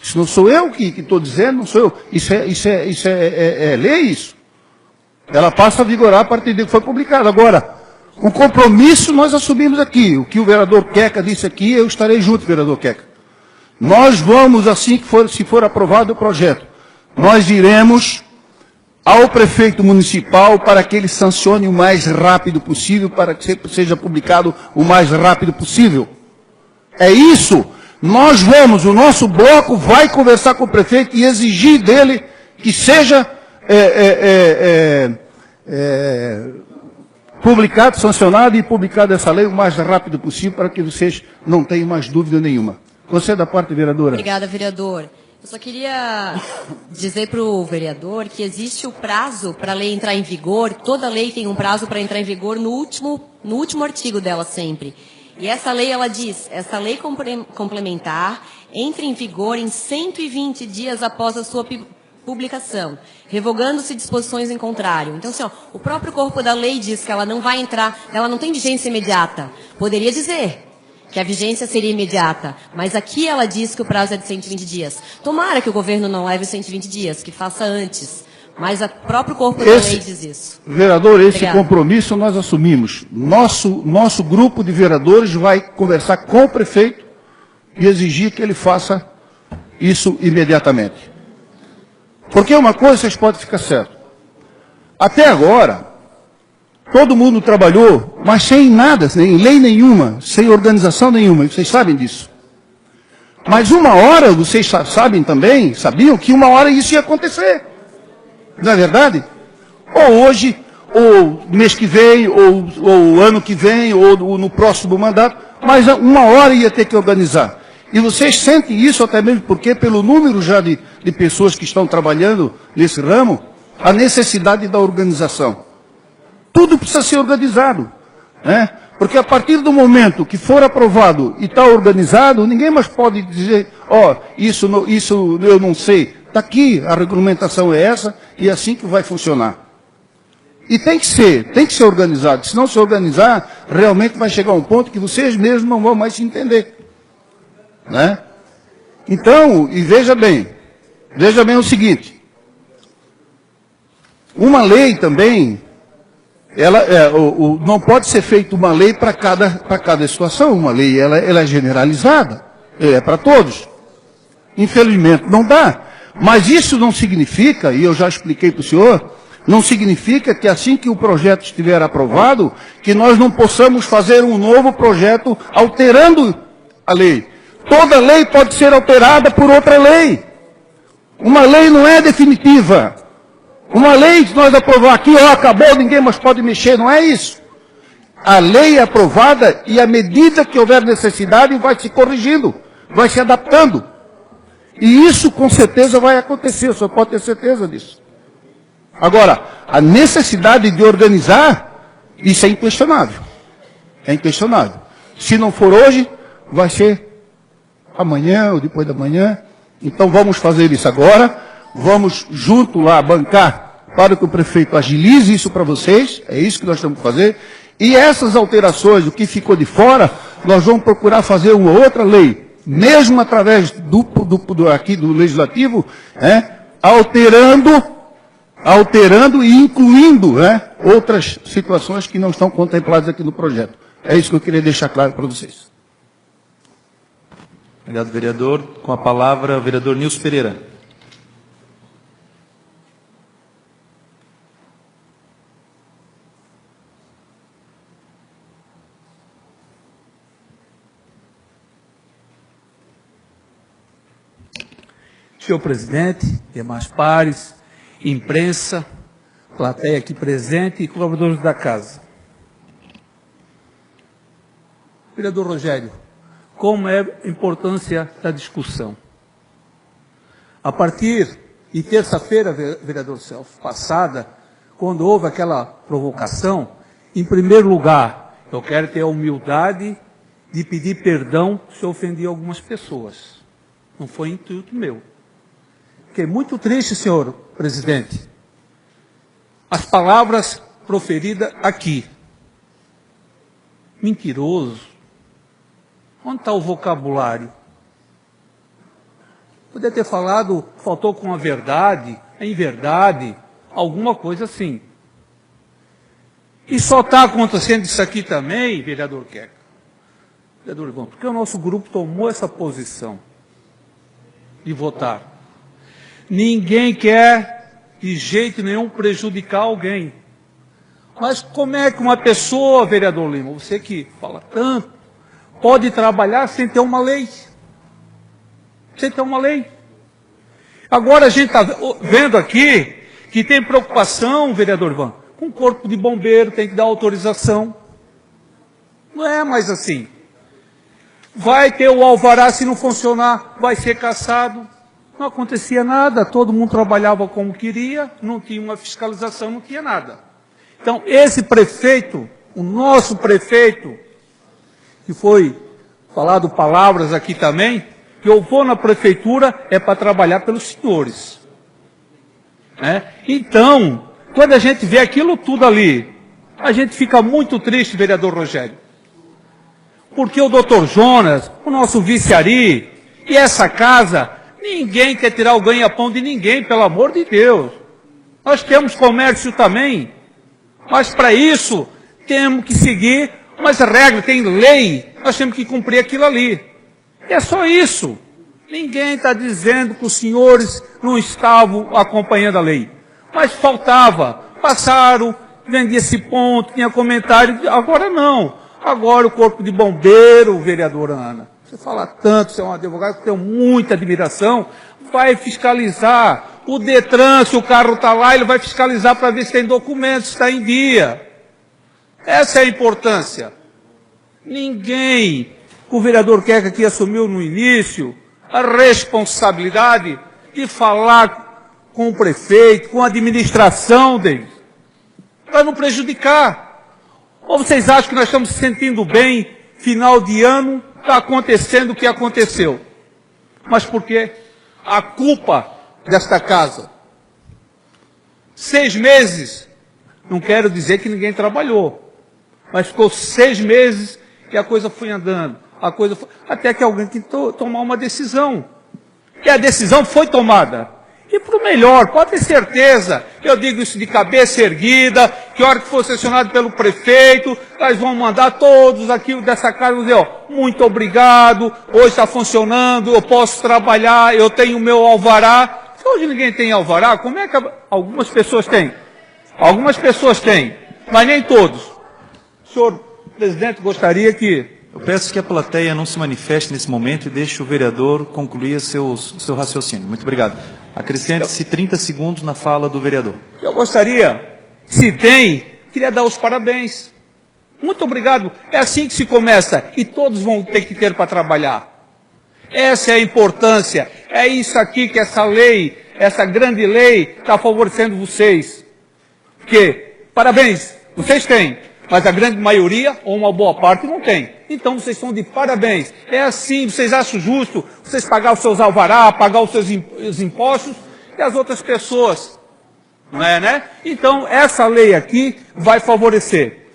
Isso não sou eu que estou dizendo, não sou eu. Isso é lei, isso. Ela passa a vigorar a partir do que foi publicada. Agora, O compromisso nós assumimos aqui. O que o vereador Queca disse aqui, eu estarei junto, vereador Queca. Nós vamos, assim que for, se for aprovado o projeto, nós iremos ao prefeito municipal para que ele sancione o mais rápido possível, para que seja publicado o mais rápido possível. É isso. Nós vamos, o nosso bloco vai conversar com o prefeito e exigir dele que seja publicado, sancionado e publicado essa lei o mais rápido possível para que vocês não tenham mais dúvida nenhuma. Você é da parte, vereadora. Obrigada, vereador. Eu só queria dizer para o vereador que existe o prazo para a lei entrar em vigor, toda lei tem um prazo para entrar em vigor no último artigo dela sempre. E essa lei, ela diz, essa lei complementar entra em vigor em 120 dias após a sua publicação, revogando-se disposições em contrário. Então, assim, ó, o próprio corpo da lei diz que ela não vai entrar, ela não tem vigência imediata. Poderia dizer que a vigência seria imediata, mas aqui ela diz que o prazo é de 120 dias. Tomara que o governo não leve 120 dias, que faça antes. Mas o próprio corpo da lei diz isso. Vereador, esse Obrigada. compromisso nós assumimos. Nosso grupo de vereadores vai conversar com o prefeito e exigir que ele faça isso imediatamente. Porque uma coisa vocês podem ficar certo. Até agora, todo mundo trabalhou, mas sem nada, sem lei nenhuma, sem organização nenhuma, e vocês sabem disso. Mas uma hora, vocês sabiam que uma hora isso ia acontecer. Não é verdade? Ou hoje, ou mês que vem, ou ano que vem, ou no próximo mandato, mas uma hora ia ter que organizar. E vocês sentem isso até mesmo porque, pelo número já de pessoas que estão trabalhando nesse ramo, a necessidade da organização. Tudo precisa ser organizado, né? Porque a partir do momento que for aprovado e está organizado, ninguém mais pode dizer, isso eu não sei. Está aqui, a regulamentação é essa e é assim que vai funcionar. E tem que ser organizado. Se não se organizar, realmente vai chegar um ponto que vocês mesmos não vão mais se entender. Né? Então, e veja bem o seguinte, uma lei também, não pode ser feita uma lei para cada situação. Uma lei ela é generalizada, é para todos. Infelizmente não dá. Mas isso não significa, e eu já expliquei para o senhor, não significa que assim que o projeto estiver aprovado, que nós não possamos fazer um novo projeto alterando a lei. Toda lei pode ser alterada por outra lei. Uma lei não é definitiva. Uma lei que nós aprovar aqui, acabou, ninguém mais pode mexer, não é isso. A lei é aprovada e à medida que houver necessidade vai se corrigindo, vai se adaptando. E isso com certeza vai acontecer, só pode ter certeza disso. Agora, a necessidade de organizar, isso é inquestionável. É inquestionável. Se não for hoje, vai ser amanhã ou depois da manhã. Então vamos fazer isso agora. Vamos junto lá bancar para que o prefeito agilize isso para vocês. É isso que nós temos que fazer. E essas alterações, o que ficou de fora, nós vamos procurar fazer uma outra lei. Mesmo através aqui do Legislativo, alterando e incluindo outras situações que não estão contempladas aqui no projeto. É isso que eu queria deixar claro para vocês. Obrigado, vereador. Com a palavra, o vereador Nilson Pereira. Senhor presidente, demais pares, imprensa, plateia aqui presente e colaboradores da casa. Vereador Rogério, como é a importância da discussão? A partir de terça-feira, vereador Celso, passada, quando houve aquela provocação, em primeiro lugar, eu quero ter a humildade de pedir perdão se eu ofendi algumas pessoas. Não foi intuito meu. Fiquei muito triste, senhor presidente. As palavras proferidas aqui. Mentiroso. Onde está o vocabulário? Poderia ter falado, faltou com a verdade, a inverdade, alguma coisa assim. E só está acontecendo isso aqui também, vereador Queca, vereador Ivan, porque o nosso grupo tomou essa posição de votar. Ninguém quer, de jeito nenhum, prejudicar alguém. Mas como é que uma pessoa, vereador Lima, você que fala tanto, pode trabalhar sem ter uma lei? Sem ter uma lei. Agora a gente está vendo aqui que tem preocupação, vereador Ivan, com o corpo de bombeiro, tem que dar autorização. Não é mais assim. Vai ter o alvará, se não funcionar, vai ser cassado. Não acontecia nada, todo mundo trabalhava como queria, não tinha uma fiscalização, não tinha nada. Então, esse prefeito, o nosso prefeito, que foi falado palavras aqui também, que eu vou na prefeitura é para trabalhar pelos senhores. Então, quando a gente vê aquilo tudo ali, a gente fica muito triste, vereador Rogério. Porque o doutor Jonas, o nosso vice-ari, e essa casa, ninguém quer tirar o ganha-pão de ninguém, pelo amor de Deus. Nós temos comércio também, mas para isso temos que seguir umas regras, tem lei, nós temos que cumprir aquilo ali. É só isso. Ninguém está dizendo que os senhores não estavam acompanhando a lei. Mas faltava. Passaram, vendia esse ponto, tinha comentário. Agora não. Agora o corpo de bombeiro, vereadora Ana, você fala tanto, você é um advogado que tem muita admiração, vai fiscalizar. O Detran, se o carro está lá, ele vai fiscalizar para ver se tem documentos, se está em dia. Essa é a importância. Ninguém, o vereador Queca aqui assumiu no início, a responsabilidade de falar com o prefeito, com a administração deles, para não prejudicar. Ou vocês acham que nós estamos se sentindo bem, final de ano, está acontecendo o que aconteceu? Mas por quê? A culpa desta casa. 6 meses, não quero dizer que ninguém trabalhou, mas ficou 6 meses e a coisa foi andando. Até que alguém tem que tomar uma decisão. E a decisão foi tomada. E para o melhor, pode ter certeza, eu digo isso de cabeça erguida, que a hora que for sessionado pelo prefeito, nós vamos mandar todos aqui dessa casa, dizer, ó, muito obrigado, hoje está funcionando, eu posso trabalhar, eu tenho o meu alvará. Se hoje ninguém tem alvará, como é que algumas pessoas têm? Algumas pessoas têm, mas nem todos. O senhor presidente gostaria que... Eu peço que a plateia não se manifeste nesse momento e deixe o vereador concluir seu raciocínio. Muito obrigado. Acrescente-se 30 segundos na fala do vereador. Eu gostaria, se tem, queria dar os parabéns. Muito obrigado. É assim que se começa e todos vão ter que ter para trabalhar. Essa é a importância. É isso aqui que essa lei, essa grande lei, está favorecendo vocês. Porque, parabéns, vocês têm. Mas a grande maioria, ou uma boa parte, não tem. Então vocês estão de parabéns. É assim, vocês acham justo vocês pagar os seus alvará, pagar os seus impostos e as outras pessoas. Não é, né? Então, essa lei aqui vai favorecer.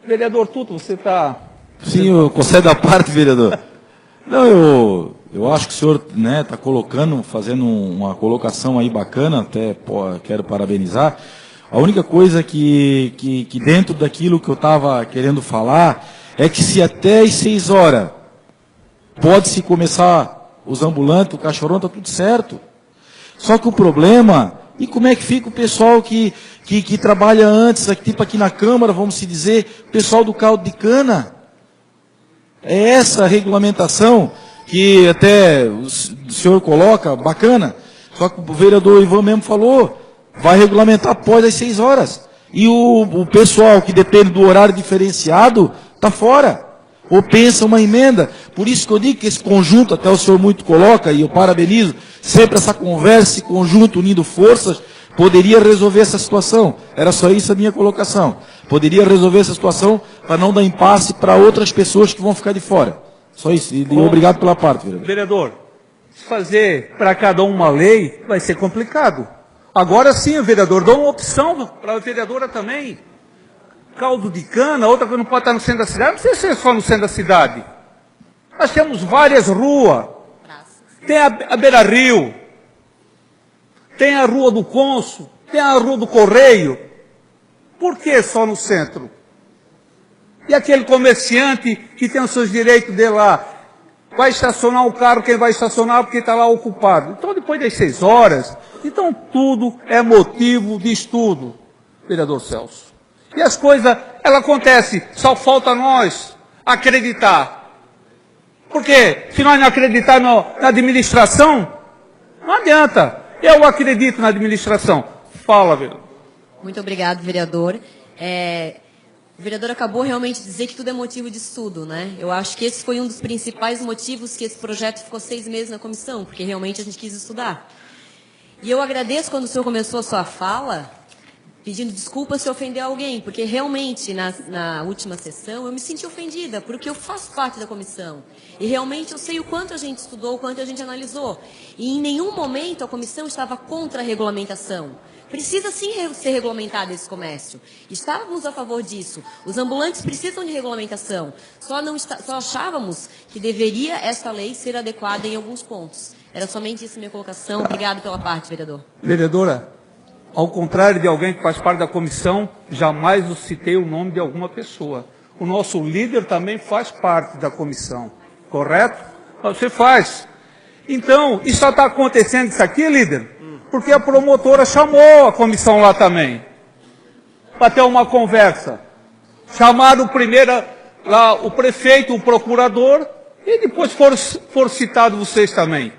Vereador Tuto, você está... Sim, eu concedo a parte, vereador. Não, eu acho que o senhor está colocando, fazendo uma colocação aí bacana, até quero parabenizar. A única coisa que dentro daquilo que eu estava querendo falar é que se até às 6 horas pode-se começar os ambulantes, o cachorrão, está tudo certo. Só que o problema, e como é que fica o pessoal que trabalha antes, tipo aqui na Câmara, vamos se dizer, o pessoal do caldo de cana? É essa a regulamentação que até o senhor coloca, bacana, só que o vereador Ivan mesmo falou, vai regulamentar após as 6 horas. E o pessoal que depende do horário diferenciado está fora. Ou pensa uma emenda. Por isso que eu digo que esse conjunto, até o senhor muito coloca, e eu parabenizo, sempre essa conversa, esse conjunto unindo forças, poderia resolver essa situação. Era só isso a minha colocação. Poderia resolver essa situação para não dar impasse para outras pessoas que vão ficar de fora. Só isso. E obrigado pela parte, vereador. Vereador, fazer para cada uma lei vai ser complicado. Agora sim, vereador, dou uma opção para a vereadora também. Caldo de cana, outra que não pode estar no centro da cidade, não precisa ser só no centro da cidade. Nós temos várias ruas. Tem a Beira Rio, tem a Rua do Cônsul, tem a Rua do Correio. Por que só no centro? E aquele comerciante que tem os seus direitos dele lá, vai estacionar o carro, quem vai estacionar porque está lá ocupado. Então, depois das 6 horas, então tudo é motivo de estudo, vereador Celso. E as coisas, ela acontece, só falta nós acreditar. Porque se nós não acreditarmos na administração, não adianta. Eu acredito na administração. Fala, vereador. Muito obrigado, vereador. O vereador acabou realmente de dizer que tudo é motivo de estudo, né? Eu acho que esse foi um dos principais motivos que esse projeto ficou 6 meses na comissão, porque realmente a gente quis estudar. E eu agradeço quando o senhor começou a sua fala, pedindo desculpa se ofendeu alguém, porque realmente na última sessão eu me senti ofendida, porque eu faço parte da comissão. E realmente eu sei o quanto a gente estudou, o quanto a gente analisou. E em nenhum momento a comissão estava contra a regulamentação. Precisa sim ser regulamentado esse comércio. Estávamos a favor disso. Os ambulantes precisam de regulamentação. Só achávamos que deveria essa lei ser adequada em alguns pontos. Era somente isso a minha colocação. Obrigado pela parte, vereador. Vereadora, ao contrário de alguém que faz parte da comissão, jamais eu citei o nome de alguma pessoa. O nosso líder também faz parte da comissão, correto? Você faz. Então, isso só está acontecendo isso aqui, líder, porque a promotora chamou a comissão lá também, para ter uma conversa. Chamaram primeiro lá o prefeito, o procurador, e depois foram citados vocês também.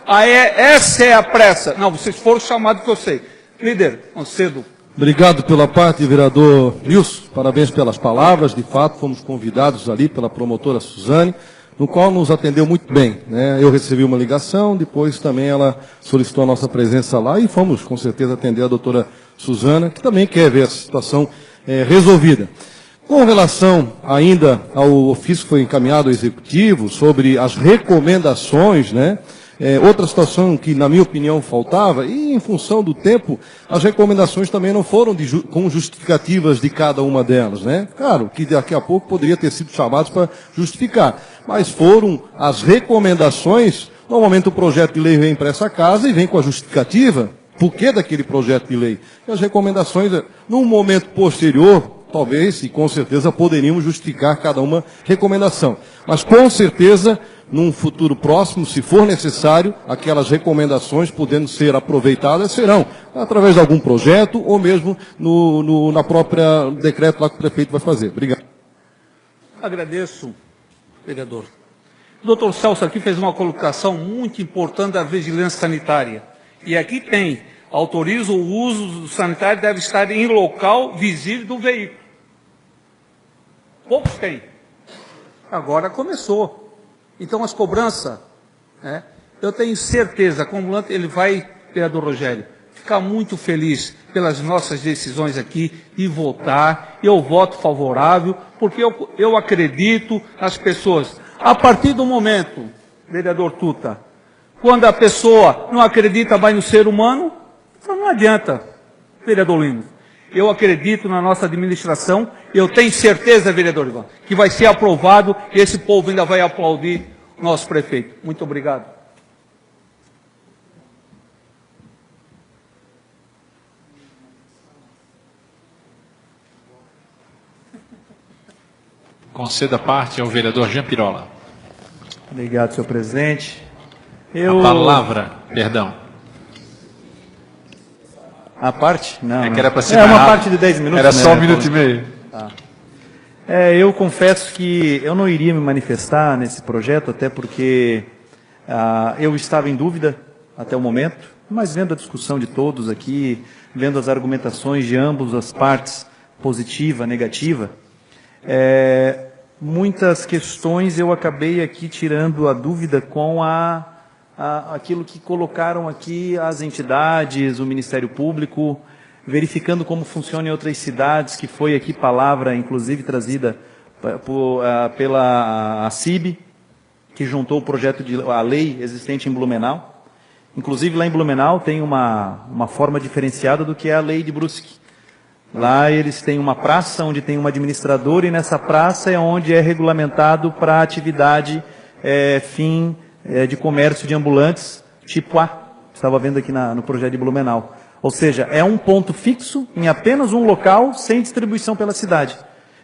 Essa é a pressa. Não, vocês foram chamados que eu sei. Líder, Concedo. Obrigado pela parte, vereador Nilson. Parabéns pelas palavras. De fato, fomos convidados ali pela promotora Suzane, no qual nos atendeu muito bem, né? Eu recebi uma ligação, depois também ela solicitou a nossa presença lá e fomos, com certeza, atender a doutora Suzana, que também quer ver a situação resolvida. Com relação ainda ao ofício que foi encaminhado ao Executivo sobre as recomendações, né? Outra situação que, na minha opinião, faltava, e em função do tempo, as recomendações também não foram com justificativas de cada uma delas, né? Claro, que daqui a pouco poderia ter sido chamados para justificar, mas foram as recomendações. Normalmente o projeto de lei vem para essa casa e vem com a justificativa, por que daquele projeto de lei? E as recomendações, num momento posterior, talvez, e com certeza, poderíamos justificar cada uma recomendação. Mas, com certeza, num futuro próximo, se for necessário, aquelas recomendações, podendo ser aproveitadas, serão através de algum projeto ou mesmo na própria decreto lá que o prefeito vai fazer. Obrigado. Agradeço, vereador. O doutor Celso aqui fez uma colocação muito importante da vigilância sanitária. E aqui tem, autoriza o uso do sanitário, deve estar em local visível do veículo. Poucos têm. Agora começou. Então, as cobranças, né, eu tenho certeza, como ele vai, vereador Rogério, ficar muito feliz pelas nossas decisões aqui e votar. Eu voto favorável, porque eu acredito nas pessoas. A partir do momento, vereador Tuta, quando a pessoa não acredita mais no ser humano, não adianta, vereador Lino. Eu acredito na nossa administração, eu tenho certeza, vereador Ivan, que vai ser aprovado e esse povo ainda vai aplaudir o nosso prefeito. Muito obrigado. Conceda a parte ao vereador Jean Pirola. Obrigado, senhor presidente. A palavra, perdão. A parte? Não. Que era para ser uma rápido. parte de 10 minutos. Era só né? 1 minuto e meio. Tá. Eu confesso que eu não iria me manifestar nesse projeto, até porque eu estava em dúvida até o momento, mas vendo a discussão de todos aqui, vendo as argumentações de ambas as partes, positiva, negativa, muitas questões eu acabei aqui tirando a dúvida com aquilo que colocaram aqui as entidades, o Ministério Público, verificando como funciona em outras cidades, que foi aqui palavra, inclusive, trazida pela CIB, que juntou o projeto a lei existente em Blumenau. Inclusive, lá em Blumenau tem uma forma diferenciada do que é a lei de Brusque. Lá eles têm uma praça onde tem um administrador e nessa praça é onde é regulamentado para atividade de comércio de ambulantes tipo A. Estava vendo aqui no projeto de Blumenau. Ou seja, é um ponto fixo em apenas um local sem distribuição pela cidade.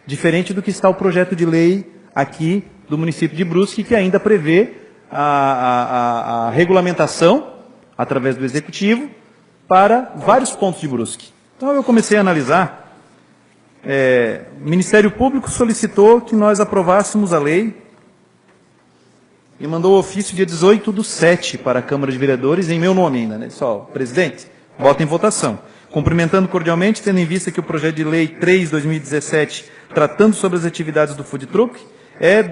Diferente do que está o projeto de lei aqui do município de Brusque, que ainda prevê a regulamentação, através do Executivo, para vários pontos de Brusque. Então eu comecei a analisar, o Ministério Público solicitou que nós aprovássemos a lei e mandou o ofício dia 18/7 para a Câmara de Vereadores, em meu nome ainda, né? Só, presidente, bota em votação. Cumprimentando cordialmente, tendo em vista que o projeto de lei 3/2017, tratando sobre as atividades do food truck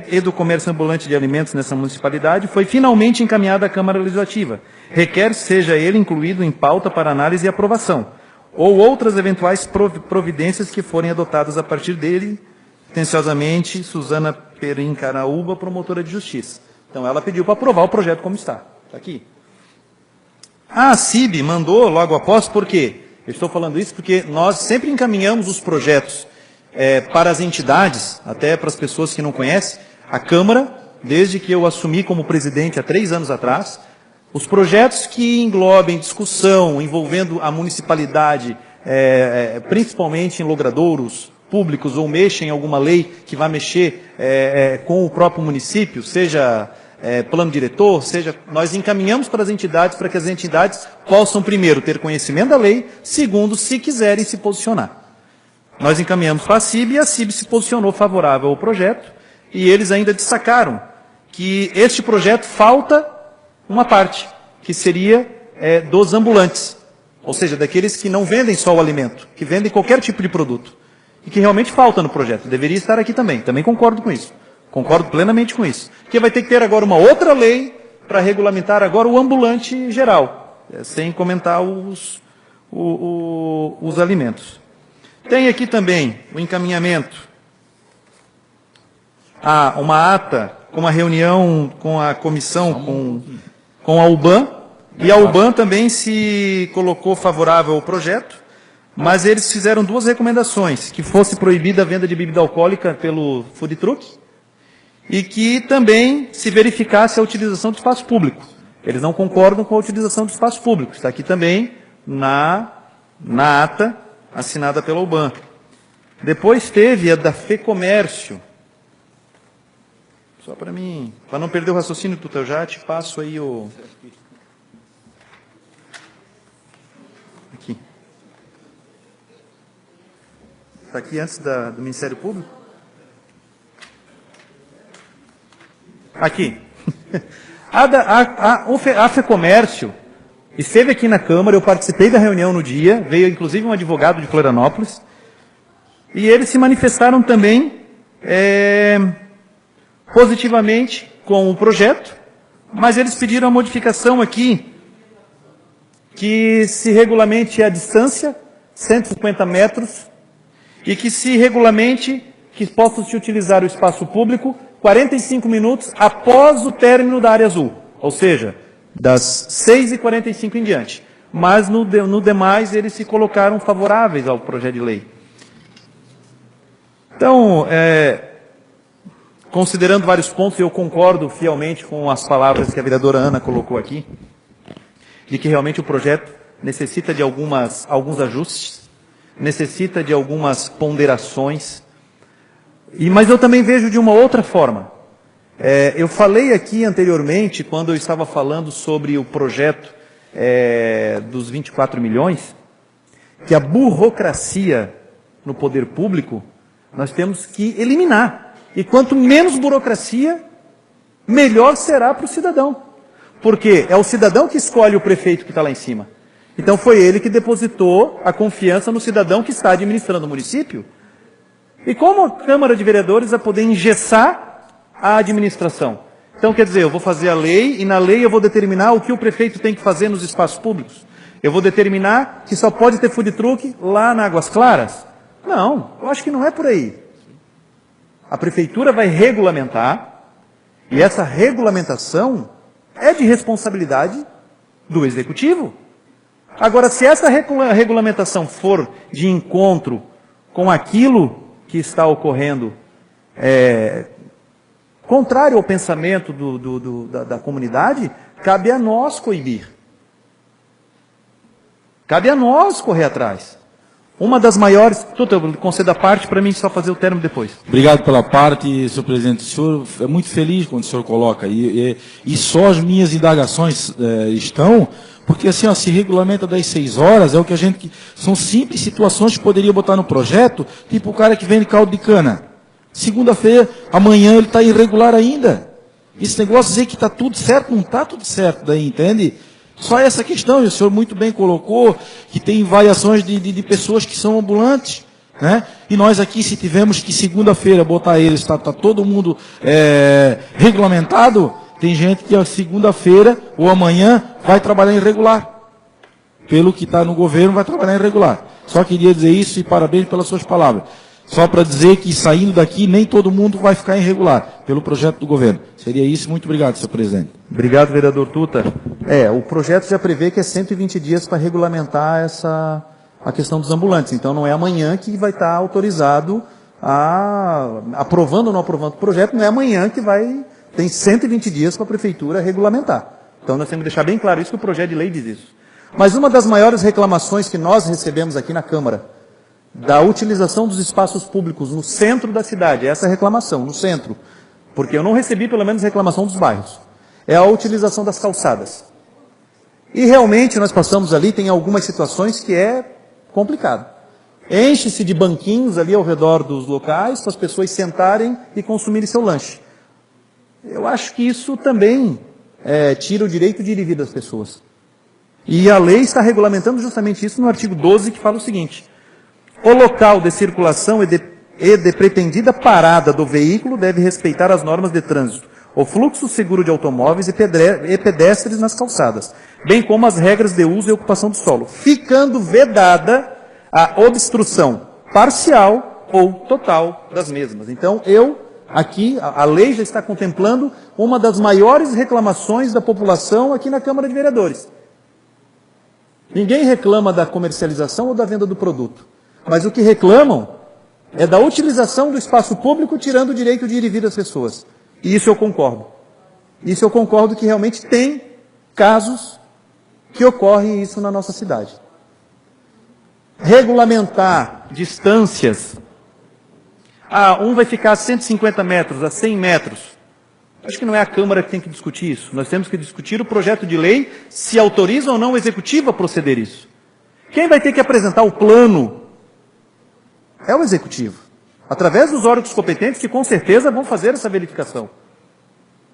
e do comércio ambulante de alimentos nessa municipalidade, foi finalmente encaminhado à Câmara Legislativa. Requer seja ele incluído em pauta para análise e aprovação, ou outras eventuais providências que forem adotadas a partir dele. Atenciosamente, Suzana Perim Caraúba, promotora de justiça. Então, ela pediu para aprovar o projeto como está. Está aqui. A CIB mandou logo após, por quê? Eu estou falando isso porque nós sempre encaminhamos os projetos para as entidades, até para as pessoas que não conhecem, a Câmara, desde que eu assumi como presidente há 3 anos atrás, os projetos que englobem discussão envolvendo a municipalidade, principalmente em logradouros públicos, ou mexem em alguma lei que vai mexer com o próprio município, seja plano diretor, seja, nós encaminhamos para as entidades, para que as entidades possam, primeiro, ter conhecimento da lei, segundo, se quiserem se posicionar. Nós encaminhamos para a CIB e a CIB se posicionou favorável ao projeto, e eles ainda destacaram que este projeto falta uma parte, que seria dos ambulantes, ou seja, daqueles que não vendem só o alimento, que vendem qualquer tipo de produto, e que realmente falta no projeto, deveria estar aqui também concordo com isso. Concordo plenamente com isso. Porque vai ter que ter agora uma outra lei para regulamentar agora o ambulante geral, sem comentar os alimentos. Tem aqui também o encaminhamento a uma ata com uma reunião com a comissão, com a UBAN, e a UBAN também se colocou favorável ao projeto, mas eles fizeram 2 recomendações, que fosse proibida a venda de bebida alcoólica pelo food truck, e que também se verificasse a utilização do espaço público. Eles não concordam com a utilização do espaço público. Está aqui também na ata assinada pela UBAN. Depois teve a da FEComércio. Só para mim, para não perder o raciocínio, Tuta, eu já te passo aí o... Aqui. Está aqui antes do Ministério Público. Aqui. A FEComércio esteve aqui na Câmara, eu participei da reunião no dia, veio inclusive um advogado de Florianópolis, e eles se manifestaram também positivamente com o projeto, mas eles pediram a modificação aqui, que se regulamente a distância, 150 metros, e que se regulamente que possa-se utilizar o espaço público 45 minutos após o término da área azul, ou seja, das 6h45 em diante. Mas no demais eles se colocaram favoráveis ao projeto de lei. Então, considerando vários pontos, eu concordo fielmente com as palavras que a vereadora Ana colocou aqui, de que realmente o projeto necessita de alguns ajustes, necessita de algumas ponderações, mas eu também vejo de uma outra forma. Eu falei aqui anteriormente, quando eu estava falando sobre o projeto dos 24 milhões, que a burocracia no poder público nós temos que eliminar. E quanto menos burocracia, melhor será para o cidadão. Porque é o cidadão que escolhe o prefeito que está lá em cima. Então foi ele que depositou a confiança no cidadão que está administrando o município. E como a Câmara de Vereadores vai poder engessar a administração? Então, quer dizer, eu vou fazer a lei e na lei eu vou determinar o que o prefeito tem que fazer nos espaços públicos. Eu vou determinar que só pode ter food truck lá na Águas Claras? Não, eu acho que não é por aí. A prefeitura vai regulamentar e essa regulamentação é de responsabilidade do executivo. Agora, se essa regulamentação for de encontro com aquilo que está ocorrendo contrário ao pensamento da comunidade, cabe a nós coibir. Cabe a nós correr atrás. Uma das maiores... Tuta, eu concedo a parte para mim só fazer o término depois. Obrigado pela parte, senhor presidente. O senhor é muito feliz quando o senhor coloca. E só as minhas indagações estão... Porque assim, ó, se regulamenta das 6 horas, é o que a gente... São simples situações que poderia botar no projeto, tipo o cara que vende caldo de cana. Segunda-feira, amanhã ele está irregular ainda. Esse negócio de dizer que está tudo certo, não está tudo certo daí, entende? Só essa questão, e o senhor muito bem colocou, que tem variações de pessoas que são ambulantes, né? E nós aqui, se tivermos que segunda-feira botar eles, está todo mundo regulamentado, tem gente que a segunda-feira ou amanhã vai trabalhar irregular. Pelo que está no governo, vai trabalhar irregular. Só queria dizer isso e parabéns pelas suas palavras. Só para dizer que saindo daqui, nem todo mundo vai ficar irregular, pelo projeto do governo. Seria isso. Muito obrigado, senhor presidente. Obrigado, vereador Tuta. O projeto já prevê que é 120 dias para regulamentar a questão dos ambulantes. Então, não é amanhã que vai estar autorizado aprovando ou não aprovando o projeto, não é amanhã que tem 120 dias para a prefeitura regulamentar. Então, nós temos que deixar bem claro isso, que o projeto de lei diz isso. Mas uma das maiores reclamações que nós recebemos aqui na Câmara, da utilização dos espaços públicos no centro da cidade, essa reclamação, no centro, porque eu não recebi pelo menos reclamação dos bairros, é a utilização das calçadas. E realmente nós passamos ali, tem algumas situações que é complicado. Enche-se de banquinhos ali ao redor dos locais, para as pessoas sentarem e consumirem seu lanche. Eu acho que isso também tira o direito de ir e vir das pessoas. E a lei está regulamentando justamente isso no artigo 12, que fala o seguinte: o local de circulação e de pretendida parada do veículo deve respeitar as normas de trânsito, o fluxo seguro de automóveis e pedestres nas calçadas, bem como as regras de uso e ocupação do solo, ficando vedada a obstrução parcial ou total das mesmas. Então, aqui, a lei já está contemplando uma das maiores reclamações da população aqui na Câmara de Vereadores. Ninguém reclama da comercialização ou da venda do produto. Mas o que reclamam é da utilização do espaço público, tirando o direito de ir e vir das pessoas. E isso eu concordo. Isso eu concordo que realmente tem casos que ocorrem isso na nossa cidade. Regulamentar distâncias. Um vai ficar a 150 metros, a 100 metros. Acho que não é a Câmara que tem que discutir isso. Nós temos que discutir o projeto de lei, se autoriza ou não o Executivo a proceder isso. Quem vai ter que apresentar o plano é o Executivo, através dos órgãos competentes que com certeza vão fazer essa verificação.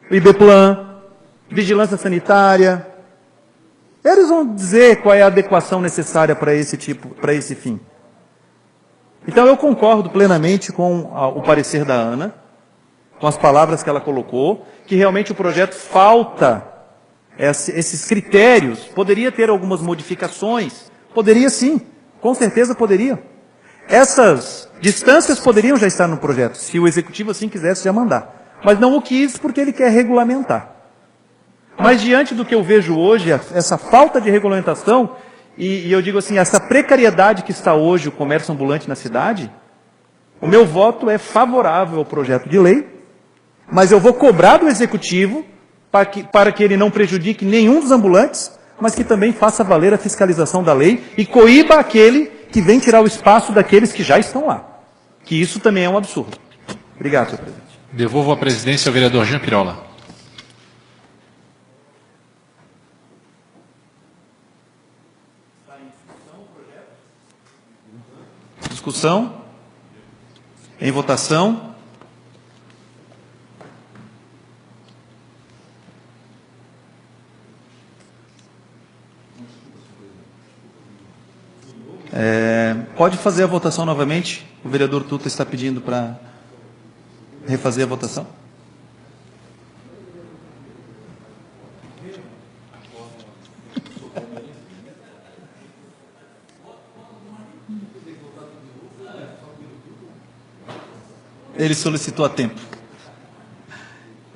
O IBPLAN, Vigilância Sanitária, eles vão dizer qual é a adequação necessária para esse fim. Então eu concordo plenamente com o parecer da Ana, com as palavras que ela colocou, que realmente o projeto falta esses critérios, poderia ter algumas modificações, poderia sim, com certeza poderia. Essas distâncias poderiam já estar no projeto, se o Executivo assim quisesse já mandar. Mas não o quis porque ele quer regulamentar. Mas diante do que eu vejo hoje, essa falta de regulamentação, e eu digo assim, essa precariedade que está hoje o comércio ambulante na cidade, o meu voto é favorável ao projeto de lei, mas eu vou cobrar do Executivo para que ele não prejudique nenhum dos ambulantes, mas que também faça valer a fiscalização da lei e coíba aquele que vem tirar o espaço daqueles que já estão lá. Que isso também é um absurdo. Obrigado, senhor presidente. Devolvo a presidência ao vereador Jean Pirola. Discussão. Em votação. Pode fazer a votação novamente? O vereador Tuta está pedindo para refazer a votação. Ele solicitou a tempo.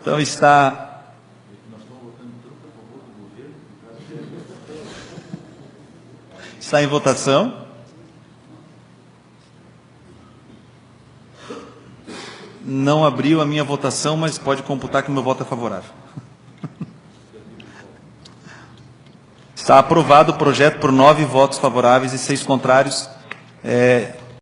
Então está... Está em votação. Não abriu a minha votação, mas pode computar que o meu voto é favorável. Está aprovado o projeto por 9 votos favoráveis e 6 contrários.